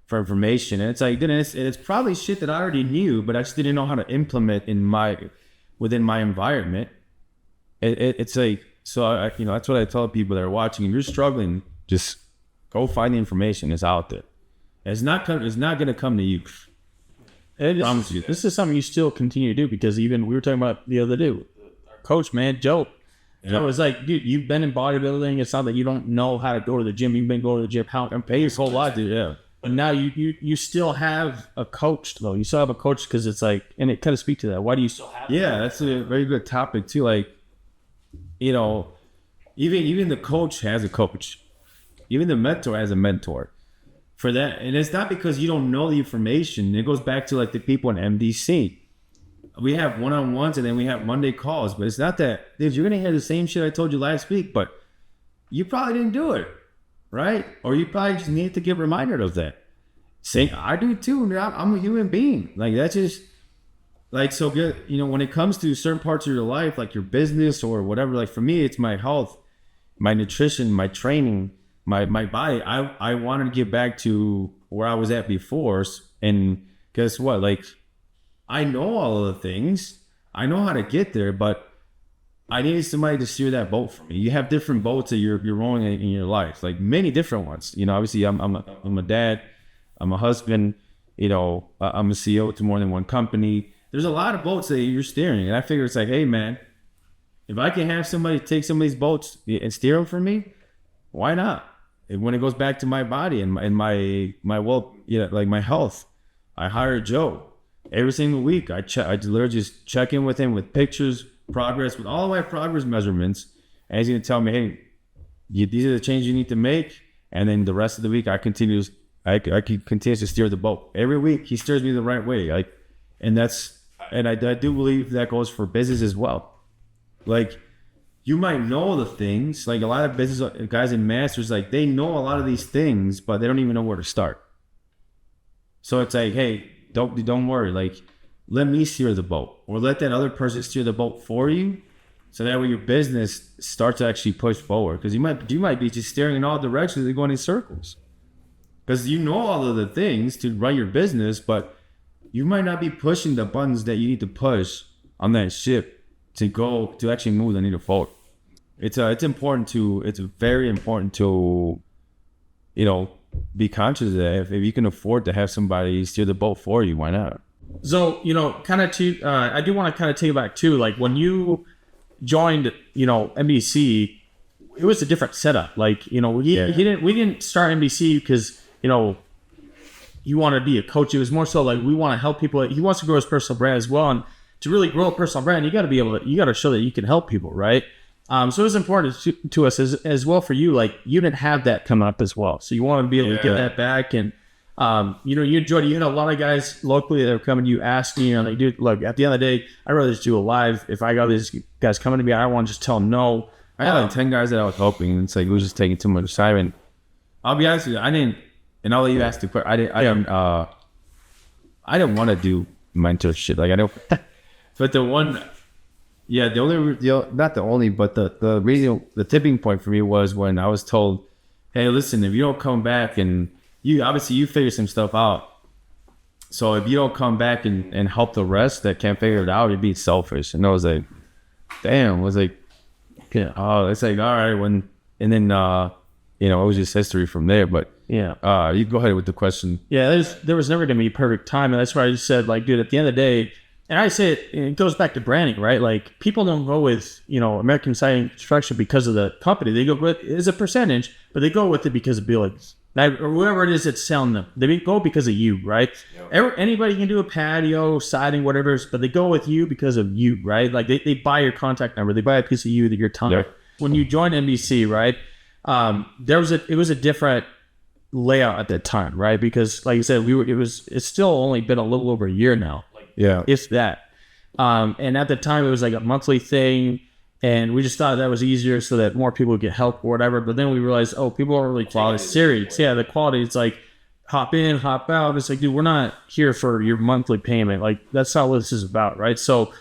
for information. And it's like, then it's probably shit that I already knew, but I just didn't know how to implement within my environment. It's like, so that's what I tell people that are watching. If you're struggling, just go find the information. It's out there. It's not going to come to you. I promise you. This is something you still continue to do, because even we were talking about the other day, our coach, man, Joe. Yeah. So it's like, dude, you've been in bodybuilding. It's not that you don't know how to go to the gym. You've been going to the gym and pay your whole life, dude. Yeah. But now you still have a coach, though. You still have a coach, because it's like, and it kind of speaks to that. Why do you still have? Yeah, that's a very good topic too. Like, even the coach has a coach. Even the mentor has a mentor. For that, and it's not because you don't know the information. It goes back to like the people in MDC. We have one-on-ones and then we have Monday calls, but it's not that, dude, you're gonna hear the same shit I told you last week, but you probably didn't do it, right? Or you probably just need to get reminded of that. Saying I do too. I'm a human being. Like that's just like so good. When it comes to certain parts of your life, like your business or whatever. Like for me, it's my health, my nutrition, my training. My body, I wanted to get back to where I was at before. And guess what? Like, I know all of the things. I know how to get there, but I needed somebody to steer that boat for me. You have different boats that you're rowing in your life, like many different ones. Obviously, I'm a dad. I'm a husband. I'm a CEO to more than one company. There's a lot of boats that you're steering. And I figure it's like, hey, man, if I can have somebody take some of these boats and steer them for me, why not? When it goes back to my body and my like my health, I hire Joe every single week. I literally just check in with him with pictures, progress, with all of my progress measurements, and he's gonna tell me, hey, these are the changes you need to make. And then the rest of the week, I continue to steer the boat. Every week, he steers me the right way. And I do believe that goes for business as well. Like, you might know the things, like a lot of business guys and masters, like they know a lot of these things, but they don't even know where to start. So it's like, hey, don't worry. Like, let me steer the boat, or let that other person steer the boat for you. So that way your business starts to actually push forward. Because you might be just steering in all directions and going in circles. Because you know all of the things to run your business, but you might not be pushing the buttons that you need to push on that ship to actually move the needle forward. It's very important to be conscious of that. If you can afford to have somebody steer the boat for you, why not? So kind of I do want to kind of take you back too. Like when you joined MDC, it was a different setup. Like we didn't start MDC because you want to be a coach. It was more so like we want to help people. He wants to grow his personal brand as well, and to really grow a personal brand, you got to show that you can help people, right? So it was important to us as well for you. Like you didn't have that come up as well, so you want to be able to get that back. And you enjoyed it. You had a lot of guys locally that are coming to you asking, like, dude, look, at the end of the day, I'd rather just do a live. If I got these guys coming to me, I don't want to just tell them no. I had like 10 guys that I was helping, and it's like it was just taking too much time. And I'll be honest with you, I didn't. And I'll let you ask the question. I didn't want to do mentorship. Like I don't. But the tipping point for me was when I was told, hey, listen, if you don't come back and you figure some stuff out. So if you don't come back and help the rest that can't figure it out, you're being selfish. And I was like, damn, it's like, all right. And then, it was just history from there. But yeah, you go ahead with the question. Yeah, there was never going to be perfect time. And that's why I just said, like, dude, at the end of the day, and I say it goes back to branding, right? Like people don't go with, American Siding Construction because of the company. They go with it's a percentage, but they go with it because of billings. Or whoever it is that's selling them. They go because of you, right? Anybody can do a patio, siding, whatever, but they go with you because of you, right? Like they buy your contact number. They buy a piece of you, your time. Yeah. When you joined MDC, right, it was a different layout at that time, right? Because like you said, it's still only been a little over a year now. Yeah, if that. And at the time, it was like a monthly thing. And we just thought that was easier so that more people would get help or whatever. But then we realized, oh, people aren't really quality serious. Yeah, the quality, it's like hop in, hop out. It's like, dude, we're not here for your monthly payment. Like, that's not what this is about, right? So,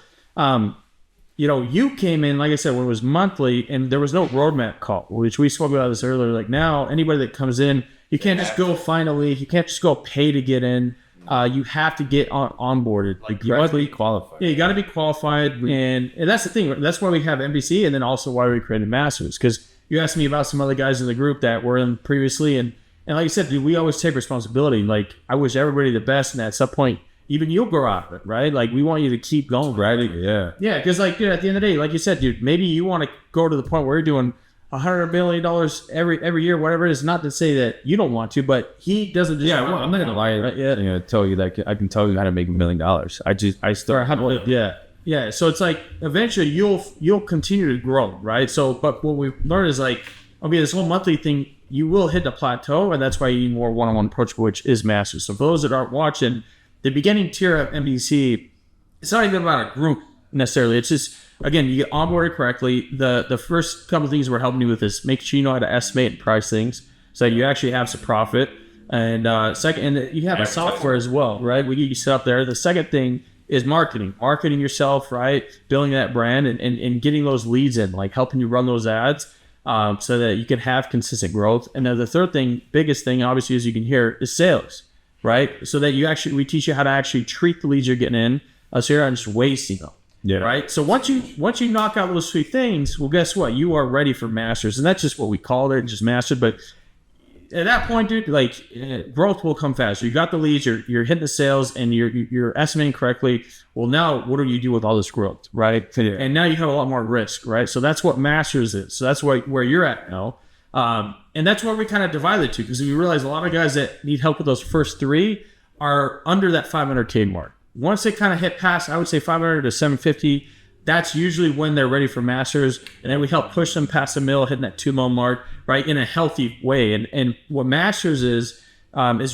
you came in, like I said, when it was monthly, and there was no roadmap call, which we spoke about this earlier. Like, now, anybody that comes in, you can't just go find a lead. You can't just go pay to get in. You have to get onboarded. Like, you must be qualified. Yeah, you got to be qualified, and that's the thing. That's why we have MDC, and then also why we created Masters. Because you asked me about some other guys in the group that were in previously, and like you said, dude, we always take responsibility. Like, I wish everybody the best, and at some point, even you'll grow out of it, right? Like, we want you to keep going, right? Yeah. Yeah, because, like, dude, at the end of the day, like you said, dude, maybe you want to go to the point where you're doing $100 million every year, whatever it is. Not to say that you don't want to, but he doesn't just. Yeah, well, I'm not gonna lie. Right? Yeah. I'm gonna tell you that I can tell you how to make $1 million. I still. Yeah. So it's like eventually you'll continue to grow, right? So, but what we've learned is like, okay, this whole monthly thing, you will hit the plateau, and that's why you need more one-on-one approach, which is Masters. So for those that aren't watching, the beginning tier of MDC, it's not even about a group necessarily. It's just, again, you get onboarded correctly. The first couple of things we're helping you with is make sure you know how to estimate and price things so that you actually have some profit. And second, and you have a software as well, right? We get you set up there. The second thing is marketing yourself, right? Building that brand and getting those leads in, like helping you run those ads so that you can have consistent growth. And then the third thing, biggest thing, obviously, as you can hear, is sales, right? So that we teach you how to actually treat the leads you're getting in, so you're not just wasting them. Yeah. Right. So once you knock out those three things, well, guess what? You are ready for Masters, and that's just what we called it, just mastered. But at that point, dude, like growth will come faster. You got the leads, you're hitting the sales, and you're estimating correctly. Well, now what do you do with all this growth, right? Yeah. And now you have a lot more risk, right? So that's what Masters is. So that's where you're at now, and that's where we kind of divide the two, because we realize a lot of guys that need help with those first three are under that 500K mark. Once they kind of hit past, I would say 500 to 750, that's usually when they're ready for Masters. And then we help push them past the middle, hitting that 2 mil mark, right, in a healthy way. And what Masters is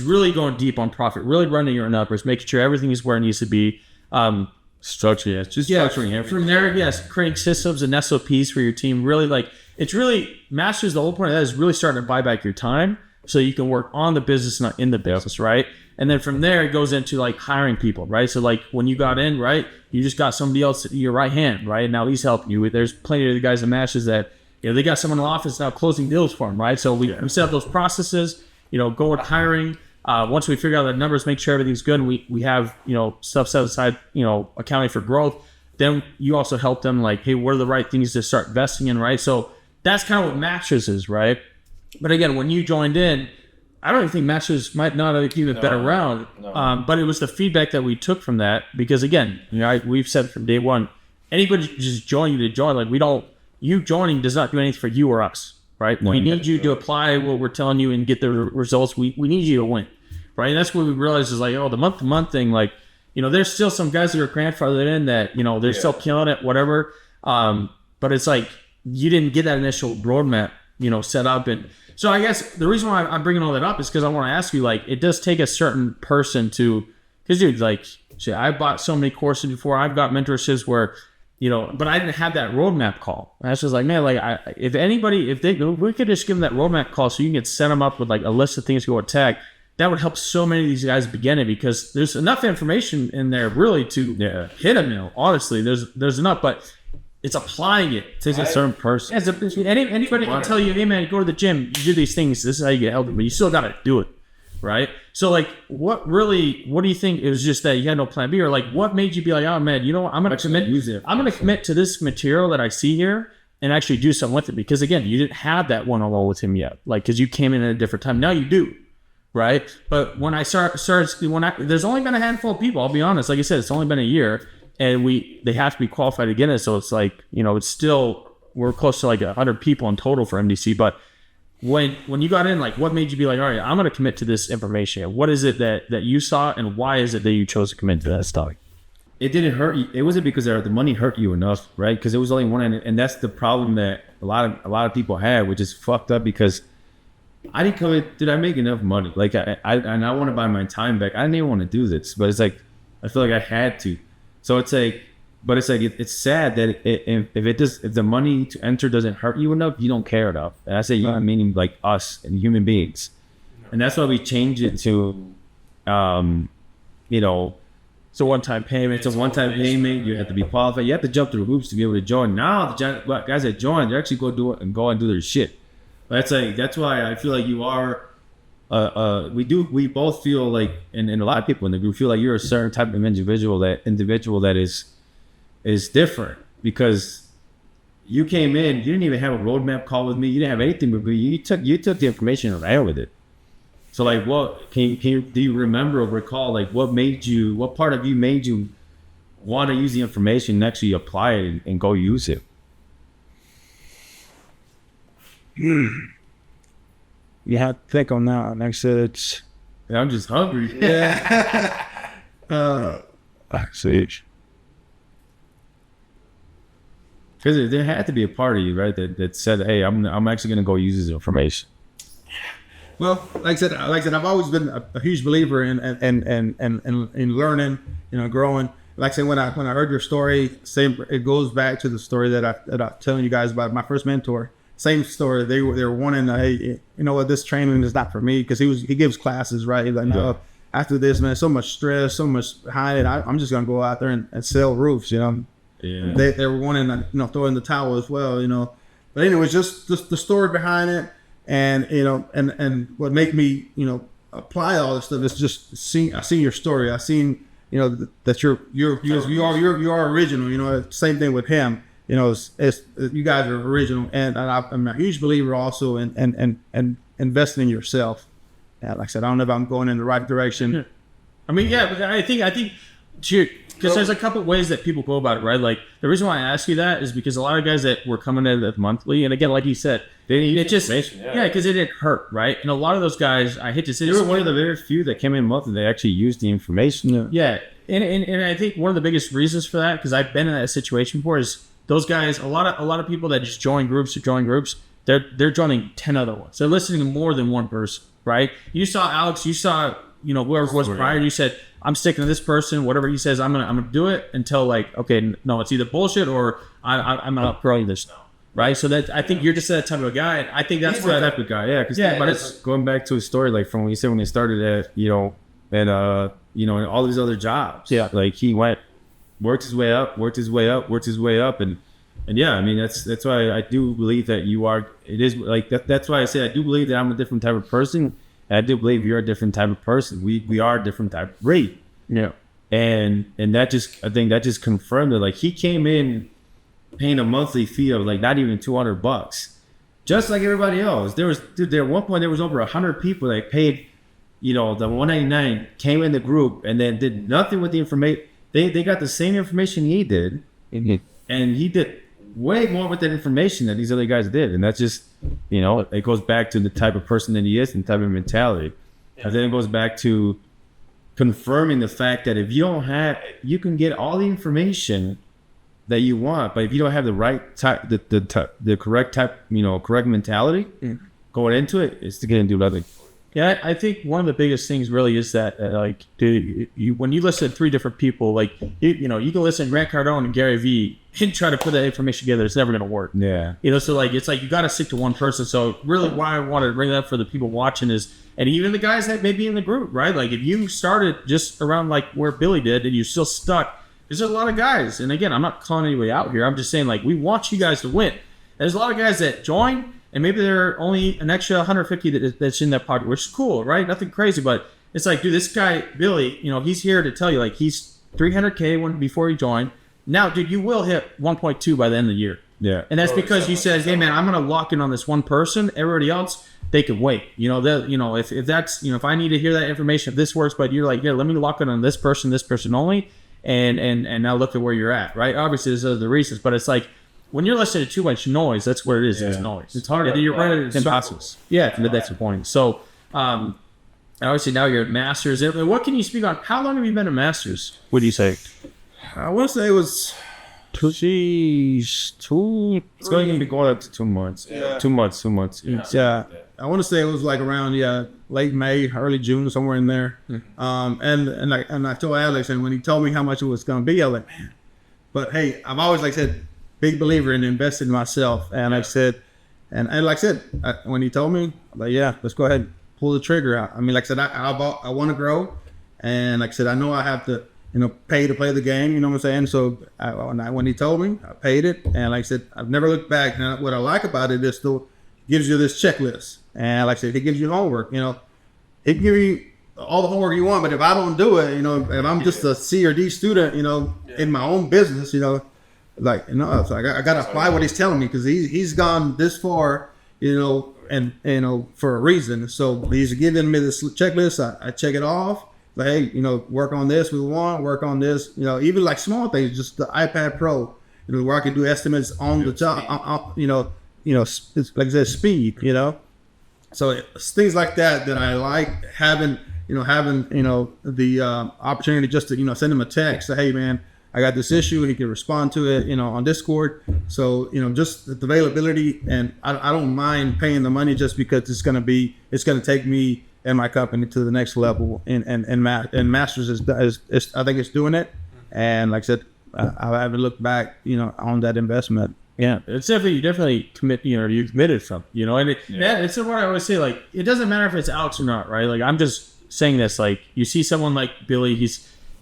really going deep on profit, really running your numbers, making sure everything is where it needs to be. Structuring everything. From there, yes, creating systems and SOPs for your team. Really, like, it's really, Masters, the whole point of that is really starting to buy back your time so you can work on the business, not in the business, right? And then from there, it goes into like hiring people, right? So like when you got in, right, you just got somebody else, your right hand, right? And now he's helping you. There's plenty of the guys in Masters that, they got someone in the office now closing deals for them, right? So we set up those processes, go with hiring. Once we figure out the numbers, make sure everything's good, and we have, stuff set aside, accounting for growth. Then you also help them like, hey, what are the right things to start investing in, right? So that's kind of what Masters is, right? But again, when you joined in, I don't even think Masters might not have even been around, but it was the feedback that we took from that. Because again, we've said from day one, anybody just join you to join. Like you joining does not do anything for you or us, right? We need you to apply what we're telling you and get the results. We need you to win, right? And that's what we realized is like, the month-to-month thing. Like, there's still some guys that are grandfathered in that they're still killing it, whatever. But it's like you didn't get that initial roadmap, set up. And so I guess the reason why I'm bringing all that up is because I want to ask you, like, it does take a certain person to, because dude, like, shit, I bought so many courses before. I've got mentorships where, but I didn't have that roadmap call. And I was just like, man, like, if we could just give them that roadmap call so you can set them up with like a list of things to go attack, that would help so many of these guys beginning, because there's enough information in there really to hit a mill. Honestly, there's enough, but it's applying it to a certain person. Anybody can tell you, hey man, go to the gym, you do these things, this is how you get healthy, but you still got to do it, right? So like, what do you think? It was just that you had no plan B, or like, what made you be like, oh man, I'm going to commit to this material that I see here and actually do something with it? Because again, you didn't have that one-on-one with him yet, like, because you came in at a different time. Now you do, right? But when I started, there's only been a handful of people, I'll be honest. Like I said, it's only been a year. And they have to be qualified to get it. So it's like, it's still, we're close to like 100 people in total for MDC. But when you got in, like, what made you be like, all right, I'm going to commit to this information? What is it that you saw, and why is it that you chose to commit to that stuff? It didn't hurt you. It wasn't because the money hurt you enough, right? Because it was only one, and that's the problem that a lot of people had, which is fucked up, because I didn't commit. Did I make enough money? Like, I want to buy my time back. I didn't even want to do this, but it's like, I feel like I had to. So it's like, but it's like it's sad that if the money to enter doesn't hurt you enough, you don't care enough. And I say you, meaning like us and human beings, and that's why we changed it to, you know, It's a one-time payment. it's a one-time payment. You have to be qualified. You have to jump through hoops to be able to join. Now the guys that join, they actually go and do their shit. But that's why I feel like you are. We both feel like, and a lot of people in the group feel like you're a certain type of individual that is different, because you came in, you didn't even have a roadmap call with me, you didn't have anything with me, you took the information and ran with it. So like, what do you remember or recall, like what part of you made you want to use the information and actually apply it and go use it? You have to think on that. Like I said, it's I'm just hungry. see. Because there had to be a part of you, right, that said, "Hey, I'm actually going to go use this information." Well, like I said, I've always been a huge believer in learning, growing. Like I said, when I heard your story, it goes back to the story that I'm telling you guys about my first mentor. Same story. They were wanting, hey, you know what, this training is not for me, because he gives classes, right? He's like, no, after this, man, so much stress, so much behind it. I'm just gonna go out there and sell roofs, Yeah. They were wanting to throw in the towel as well, But anyway, just the story behind it, and and what made me apply all this stuff is just I seen your story. I seen that you are original. Same thing with him. It's you guys are original, and I'm a huge believer also in investing in yourself. Like I said, I don't know if I'm going in the right direction. I mean, yeah, but I think because there's a couple ways that people go about it, right? Like, the reason why I ask you that is because a lot of guys that were coming in at monthly, and again, like you said, because it didn't hurt, right? And a lot of those guys, I hate to say, they were one of the very few that came in monthly. They actually used the information. Yeah, and I think one of the biggest reasons for that, because I've been in that situation before, is those guys. A lot of people that just join groups, they're joining 10 other ones. They're listening to more than one person, right? You saw Alex, you saw whoever was prior. You said, I'm sticking to this person. Whatever he says, I'm gonna do it until, like, okay, no, it's either bullshit or I'm not growing this now, right? So that, I think you're just that type of guy. And I think that's the type of guy, yeah. But it's going back to a story like from when he said when he started at and all these other jobs. Yeah, like he worked his way up, and yeah, I mean that's why I do believe that you are. It is like that. That's why I say I do believe that I'm a different type of person. And I do believe you're a different type of person. We are a different type of breed. Yeah, and I think that just confirmed it. Like, he came in paying a monthly fee of like not even $200, just like everybody else. There at one point there was over 100 people that paid, the $199, came in the group and then did nothing with the information. They got the same information he did, and he did way more with that information than these other guys did. And that's just, it goes back to the type of person that he is and the type of mentality. And then it goes back to confirming the fact that if you don't have, you can get all the information that you want, but if you don't have the right type, the correct type, correct mentality going into it, it's going to do nothing. Yeah, I think one of the biggest things really is that, when you listen to three different people, like, you can listen to Grant Cardone and Gary Vee and try to put that information together. It's never going to work. Yeah. So like, it's like you got to stick to one person. So really why I wanted to bring that up for the people watching is, and even the guys that may be in the group, right? Like, if you started just around like where Billy did and you're still stuck, there's a lot of guys. And again, I'm not calling anybody out here. I'm just saying, like, we want you guys to win. There's a lot of guys that join, and maybe there are only an extra 150 that's in that pocket, which is cool, right? Nothing crazy, but it's like, dude, this guy, Billy, he's here to tell you, like, he's 300K before he joined. Now, dude, you will hit 1.2 by the end of the year. Yeah. And that's because you said, hey, man, I'm going to lock in on this one person. Everybody else, they can wait. If that's, if I need to hear that information, if this works, but you're like, yeah, let me lock in on this person only, and now look at where you're at, right? Obviously, there's other reasons, but it's like, when you're listening to too much noise, that's what it is. Yeah. It's noise. It's hard. You're right. It's impossible. Yeah, that's the point. So, obviously now you're at Masters. What can you speak on? How long have you been at Masters? What do you say? I want to say it was 2. It's going to be going up to 2 months. Yeah. 2 months. Yeah. I want to say it was like around late May, early June, somewhere in there. And I told Alex, and when he told me how much it was going to be, I was like, man, But hey, I've always, like I said, big believer in investing in myself. And like I said, when he told me, I'm like, yeah, let's go ahead and pull the trigger out. I mean, like I said, I want to grow. And like I said, I know I have to, pay to play the game, you know what I'm saying? So when he told me, I paid it. And like I said, I've never looked back. And what I like about it is still gives you this checklist. And like I said, he gives you homework, he can give you all the homework you want, but if I don't do it, if I'm just a C or D student, in my own business, so I got to apply what he's telling me, because he's gone this far, and for a reason. So he's giving me this checklist. I check it off. Like, hey, work on this. Work on this. Even like small things, just the iPad Pro, where I can do estimates on the job. It's like I said, speed. So it's things like that I like having. The opportunity just to send him a text. Say, hey man, I got this issue. He can respond to it, on Discord. So, just the availability, and I don't mind paying the money just because it's going to take me and my company to the next level. And Masters is I think it's doing it. And like I said, I haven't looked back, on that investment. Yeah, it's definitely commit. You committed from, and it's what I always say. Like, it doesn't matter if it's Alex or not, right? Like, I'm just saying this. Like, you see someone like Billy, he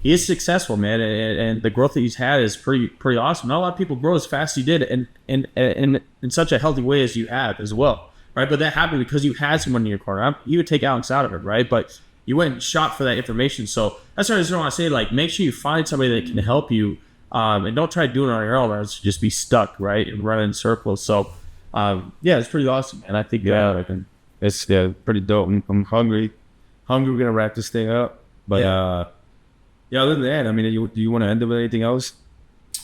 is successful, man, and the growth that he's had is pretty awesome. Not a lot of people grow as fast as you did, and in such a healthy way as you have as well, right? But that happened because you had someone in your corner. You would take Alex out of it, right? But you went and shot for that information. So that's what I just want to say. Like, make sure you find somebody that can help you. And don't try to do it on your own, or else you just be stuck, right, and run in circles. So, it's pretty awesome, and I think it's pretty dope. I'm hungry. We're gonna wrap this thing up, but other than that, I mean, do you want to end it with anything else?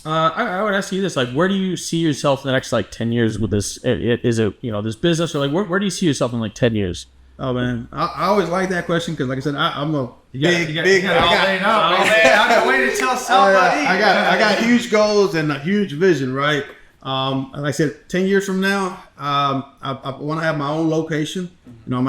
I would ask you this: like, where do you see yourself in the next 10 years with this? Is it this business, or like where do you see yourself in 10 years? Oh man, I always like that question, because like I said, I'm a big. I got to wait to tell somebody. I got huge goals and a huge vision, right? Like I said, 10 years from now, I want to have my own location. I want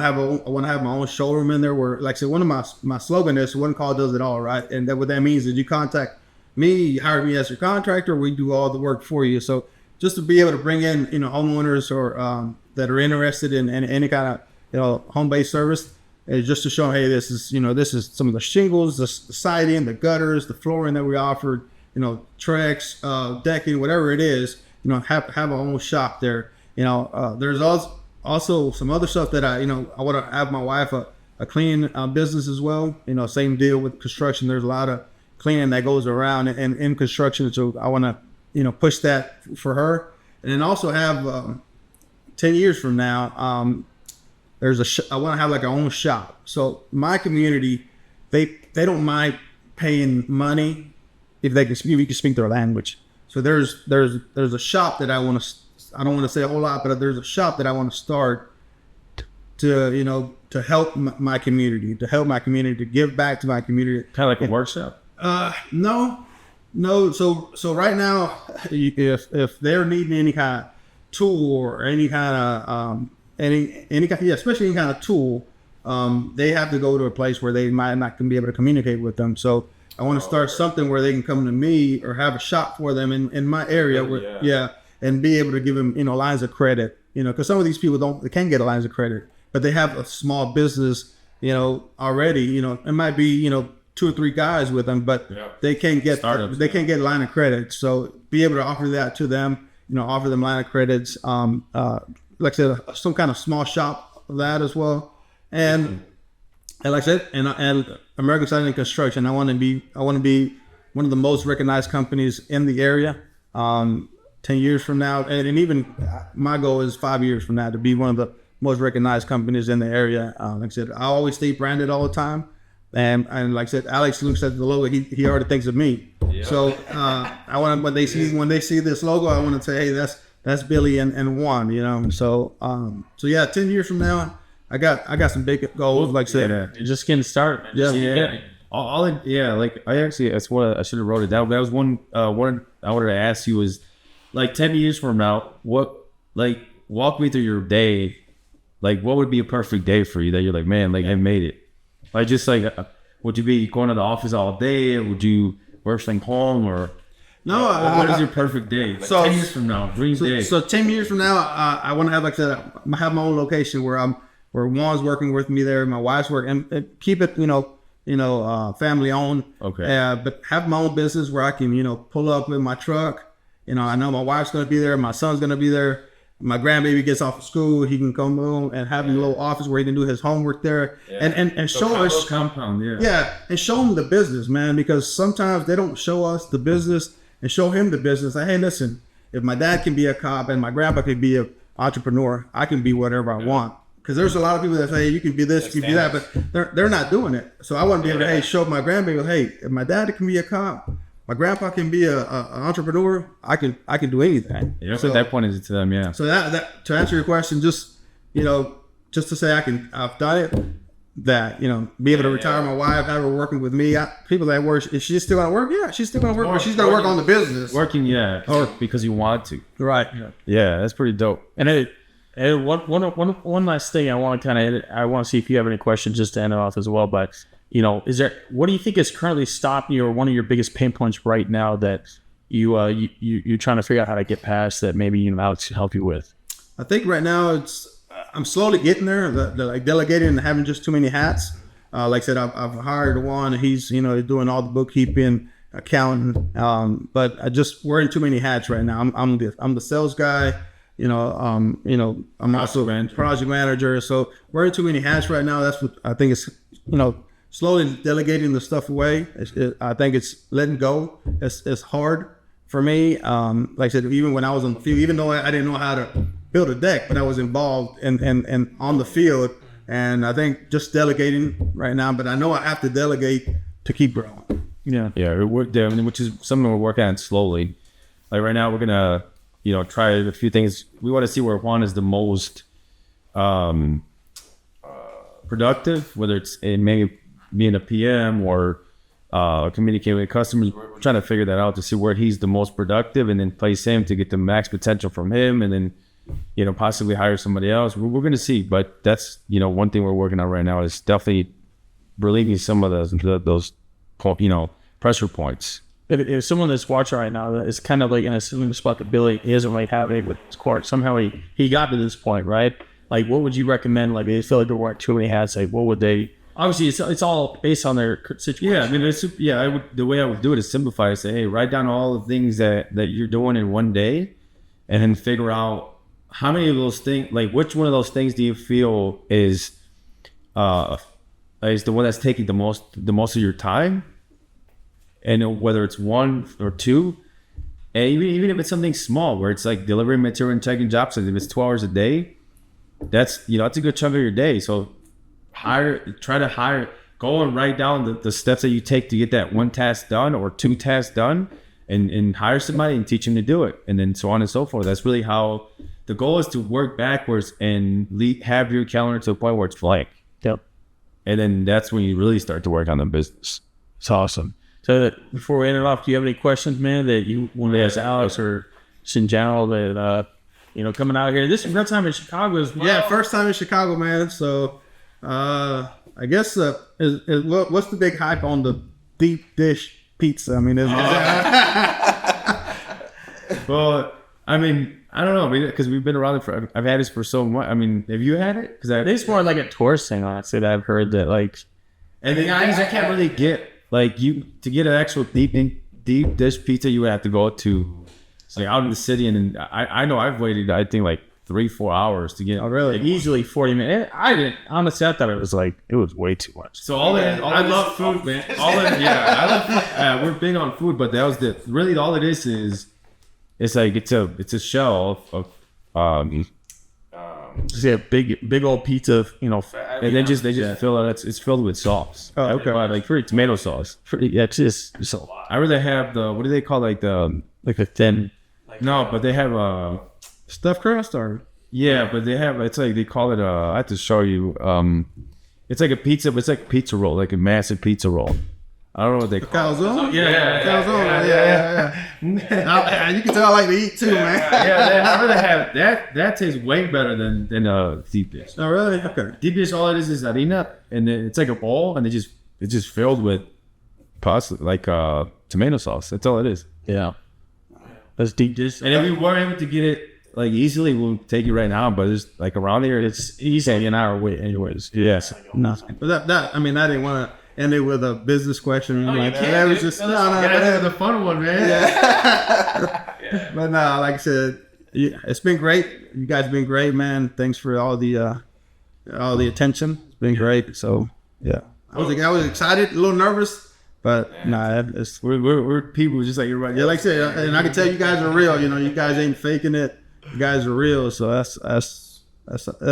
to have my own showroom in there where, like I said, one of my slogan is "One call does it all," right? And what that means is you contact me, you hire me as your contractor, we do all the work for you. So just to be able to bring in, homeowners or that are interested in any kind of home-based service, is just to show them, hey, this is some of the shingles, the siding, the gutters, the flooring that we offered, Trex, decking, whatever it is. Have a own shop there. There's also some other stuff that I want to have my wife a cleaning business as well. Same deal with construction. There's a lot of cleaning that goes around in construction, so I want to push that for her. And then also have 10 years from now, I want to have like our own shop. So my community, they don't mind paying money if we can speak their language. So there's a shop that I don't want to say a whole lot, but there's a shop that I want to start to help my community, to give back to my community. Kind of like a workshop? No. So right now, if they're needing any kind of tool or any kind of especially any kind of tool, they have to go to a place where they might not be able to communicate with them. So I want to start something where they can come to me or have a shop for them in my area, and be able to give them lines of credit. Because some of these people they can't get lines of credit, but they have a small business already. It might be 2 or 3 guys with them, but they can't get a line of credit. So be able to offer that to them. Offer them line of credits. Like I said, some kind of small shop of that as well. And like I said, and American Siding and Construction, I want to be one of the most recognized companies in the area. 10 years from now, and even my goal is 5 years from now to be one of the most recognized companies in the area. Like I said, I always stay branded all the time. And like I said, Alex looks at the logo, he already thinks of me. Yeah. So I want when they see this logo, I want to say, hey, that's Billy and Juan, So 10 years from now, I got some big goals. Like I said, you're just getting started. That's what I should have wrote it down. That was one I wanted to ask you is, like, 10 years from now, walk me through your day. Like, what would be a perfect day for you that you're like, man, like I made it? Like, just like, would you be going to the office all day, or would you work from home, or? No, What is your perfect day? Like So- 10 years from now, dream day. So 10 years from now, I want to have, like I said, I have my own location where Juan's working with me there, my wife's working, and keep it, family owned. Okay. But have my own business where I can, pull up with my truck. I know my wife's going to be there, my son's going to be there. My grandbaby gets off of school, he can come home and have a little office where he can do his homework there, and show us. Compound, yeah. Yeah, and show him the business, man, because sometimes they don't show us the business and show him the business. Like, hey, listen, if my dad can be a cop and my grandpa can be an entrepreneur, I can be whatever I want. Because there's a lot of people that say, you can be this, you can be that, but they're not doing it. So I want to be able to, hey, show my grandbaby, hey, if my dad can be a cop, my grandpa can be an entrepreneur, I can do anything. Yeah, So- at that point is to them, yeah. So that to answer your question, just to say I've done it. That be able to retire my wife, have her working with me. People that work, is she still gonna work? Yeah, she's still gonna work, but she's gonna work on the business. Working, yeah, or because you want to. Right. Yeah, that's pretty dope. And one last thing I want to see if you have any questions just to end it off as well. But what do you think is currently stopping you, or one of your biggest pain points right now that you're trying to figure out how to get past that maybe Alex can help you with? I think right now I'm slowly getting there. The like delegating and having just too many hats. Like I said, I've hired one. He's doing all the bookkeeping, accounting. But we're in too many hats right now. I'm the sales guy. I'm also project manager. So we're in too many hats right now. That's what I think is slowly delegating the stuff away. I think it's letting go. It's hard for me. Like I said, even when I was on the field, even though I didn't know how to build a deck, but I was involved and on the field. And I think just delegating right now, but I know I have to delegate to keep growing. Yeah. Yeah, which is something we're working on slowly. Like right now, we're gonna, try a few things. We want to see where Juan is the most productive, whether it's in maybe being a PM or communicating with customers. We're trying to figure that out to see where he's the most productive, and then place him to get the max potential from him, and then possibly hire somebody else. We're going to see, but that's one thing we're working on right now is definitely relieving some of those pressure points. If someone that's watching right now is kind of like in a similar spot that Billy, he doesn't really have it with his court. Somehow he got to this point, right? Like, what would you recommend? Like, they feel like they're wearing too many hats. Like, what would they? Obviously, it's all based on their situation. Yeah, I mean, the way I would do it is simplify. Say, hey, write down all the things that you're doing in one day, and then figure out how many of those things, like which one of those things do you feel is the one that's taking the most of your time, and whether it's one or two, and even if it's something small where it's like delivering material and checking job sites, if it's 2 hours a day, that's that's a good chunk of your day. So go and write down the steps that you take to get that one task done or two tasks done, and hire somebody and teach them to do it, and then so on and so forth. That's really how the goal is, to work backwards and have your calendar to a point where it's blank. Yep. And then that's when you really start to work on the business. It's awesome. So before we end it off, do you have any questions, man, that you want to ask Alex or just in general that, coming out here? This is your time in Chicago as well. Yeah, first time in Chicago, man. So I guess what's the big hype on the deep dish pizza? I mean, Well, I mean, I don't know, because we've been around it for. I've had this for so much. I mean, have you had it? Because It's more like a tourist thing, honestly, that I've heard that, like... And the guys, I can't really get, like, to get an actual deep dish pizza, you would have to go to, like, out in the city, and then I know I've waited, I think, like 3-4 hours to get. Oh, really? Easily 40 minutes. I didn't. Honestly, I thought it was way too much. So I love food, man. I love. We're big on food, but that was all it is. It's like it's a shell of Just a big old pizza, fat, and then they just fill it. It's filled with sauce. Oh, okay. Like pretty tomato sauce. it's a lot. I rather have what do they call The thin. no, but they have stuffed crust or but they have, it's like they call it I have to show you. It's like a pizza, but it's like a pizza roll, like a massive pizza roll. I don't know what they call it. calzone. Yeah. Yeah. You can tell I like to eat too, man. I rather have that. That tastes way better than deep dish. Oh, really? Okay. Deep dish, all it is harina, and then it's like a bowl, and it's just filled with pasta, like tomato sauce. That's all it is. Yeah. That's deep. And if we were able to get it like easily, we'll take it right now. But it's like around here, it's easy an hour wait, anyways. yes. No, but that I mean, I didn't want to end it with a business question. That was just That's the fun one, man. But no, like I said, it's been great. You guys have been great, man. Thanks for all the attention. It's been great. So yeah, I was excited, a little nervous. But nah, We're people just like everybody. yeah, like I said, and I can tell you guys are real. You know, you guys ain't faking it. You guys are real. So that's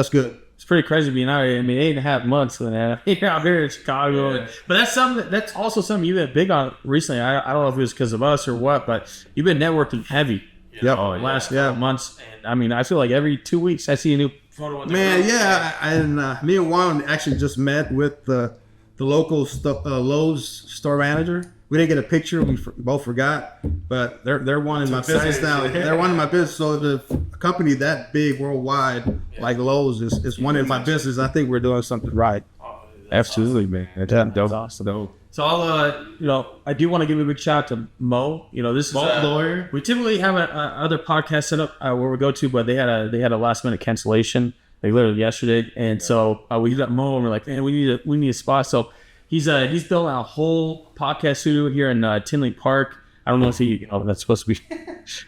good. It's pretty crazy being out here. I mean, 8.5 months, man. You're out here in Chicago. Yeah. But that's something. That's also something you've been big on recently. I don't know if it was because of us or what, but you've been networking heavy. Yep. The last couple months. And I mean, I feel like every 2 weeks I see a new photo. Man, yeah, and me and Juan actually just met with the local Lowe's store manager. We didn't get a picture. We both forgot, but they're wanting my business now. They're wanting my business. So the company that big worldwide, like Lowe's, is wanting my business. I think we're doing something right. Absolutely, man. That's awesome. Dope. So I'll, I do want to give a big shout out to Mo. This is Mo lawyer. We typically have other podcast set up where we go to, but they had a last minute cancellation, like literally yesterday, and so we hit up Mo and we're like, man, we need a spot. So he's built a whole podcast studio here in Tinley Park. I don't know if that's supposed to be,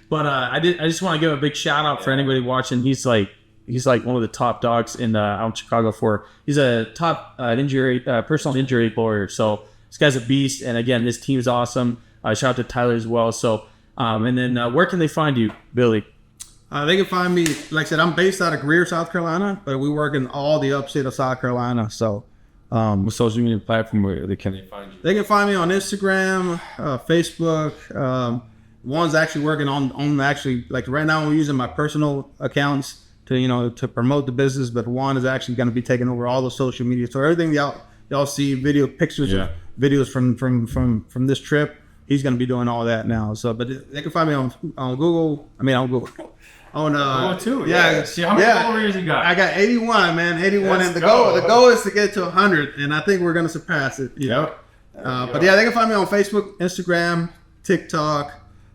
but I just want to give a big shout out for anybody watching. He's like one of the top dogs in out in Chicago. He's a top personal injury lawyer. So this guy's a beast, and again, this team is awesome. Shout out to Tyler as well. So, and then where can they find you, Billy? They can find me, like I said, I'm based out of Greer, South Carolina, but we work in all the upstate of South Carolina. So, What social media platform where can they find you? they can find me on Instagram, Facebook. One's actually working on actually, like right now we're using my personal accounts to promote the business, but Juan is actually going to be taking over all the social media. So everything y'all see, pictures, videos from this trip, he's going to be doing all that now. So, but they can find me on Google. I mean, on Google. On too. Yeah. See how many followers you got? I got 81, man. 81, Let's and the go. goal is to get to 100, and I think we're going to surpass it. Yep. But yeah, they can find me on Facebook, Instagram, TikTok.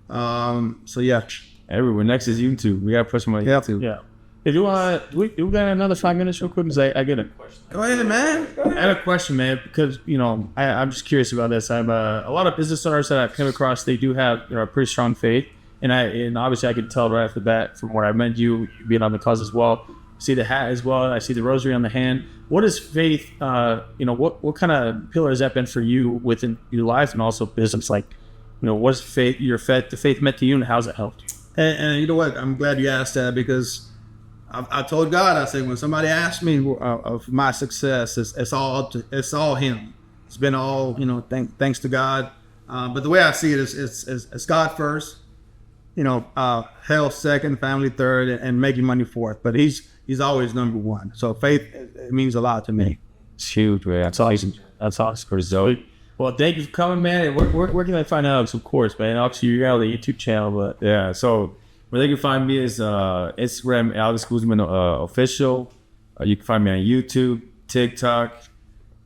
So yeah. Everywhere. Next is YouTube. We gotta push them on YouTube. Yeah. If you want, we got another 5 minutes real quick because I get a question. Go ahead, man. I had a question, man, because I'm just curious about this. I'm a lot of business owners that I've come across. They do have a pretty strong faith, and obviously I could tell right off the bat from where I met you being on the cause as well. I see the hat as well. I see the rosary on the hand. What is faith? What kind of pillar has that been for you within your life and also business? Like, what's faith? The faith meant to you, and how's it helped you? And you know what? I'm glad you asked that because I told God, I said, when somebody asks me of my success, it's all Him. It's been all thanks to God. But the way I see it is it's God first, health second, family third, and making money fourth. But He's always number one. So faith, it means a lot to me. It's huge, man. That's awesome. That's awesome. For Zoe. Well, thank you for coming, man. Where can I find Alex? Of course, man. Obviously, you got the YouTube channel, but yeah. So where they can find me is Instagram, Alex Guzman official. You can find me on YouTube, TikTok,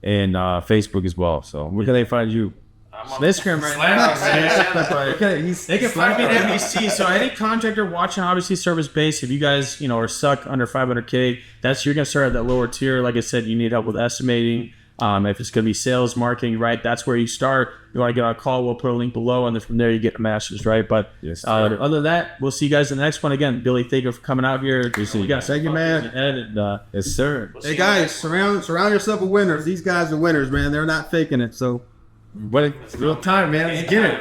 and Facebook as well. So where can they find you? I'm on Instagram right now. They can find me at MDC. So any contractor watching, obviously service based. If you guys are stuck under 500K, you're gonna start at that lower tier. Like I said, you need help with estimating. If it's going to be sales, marketing, right, that's where you start. You want to get on a call, we'll put a link below, and then from there you get a master's, right? But yes, other than that, we'll see you guys in the next one. Again, Billy, thank you for coming out here. Thank you, man. Yes, sir. Hey, guys, surround yourself with winners. These guys are winners, man. They're not faking it, so. But it's real time, man. Let's get it.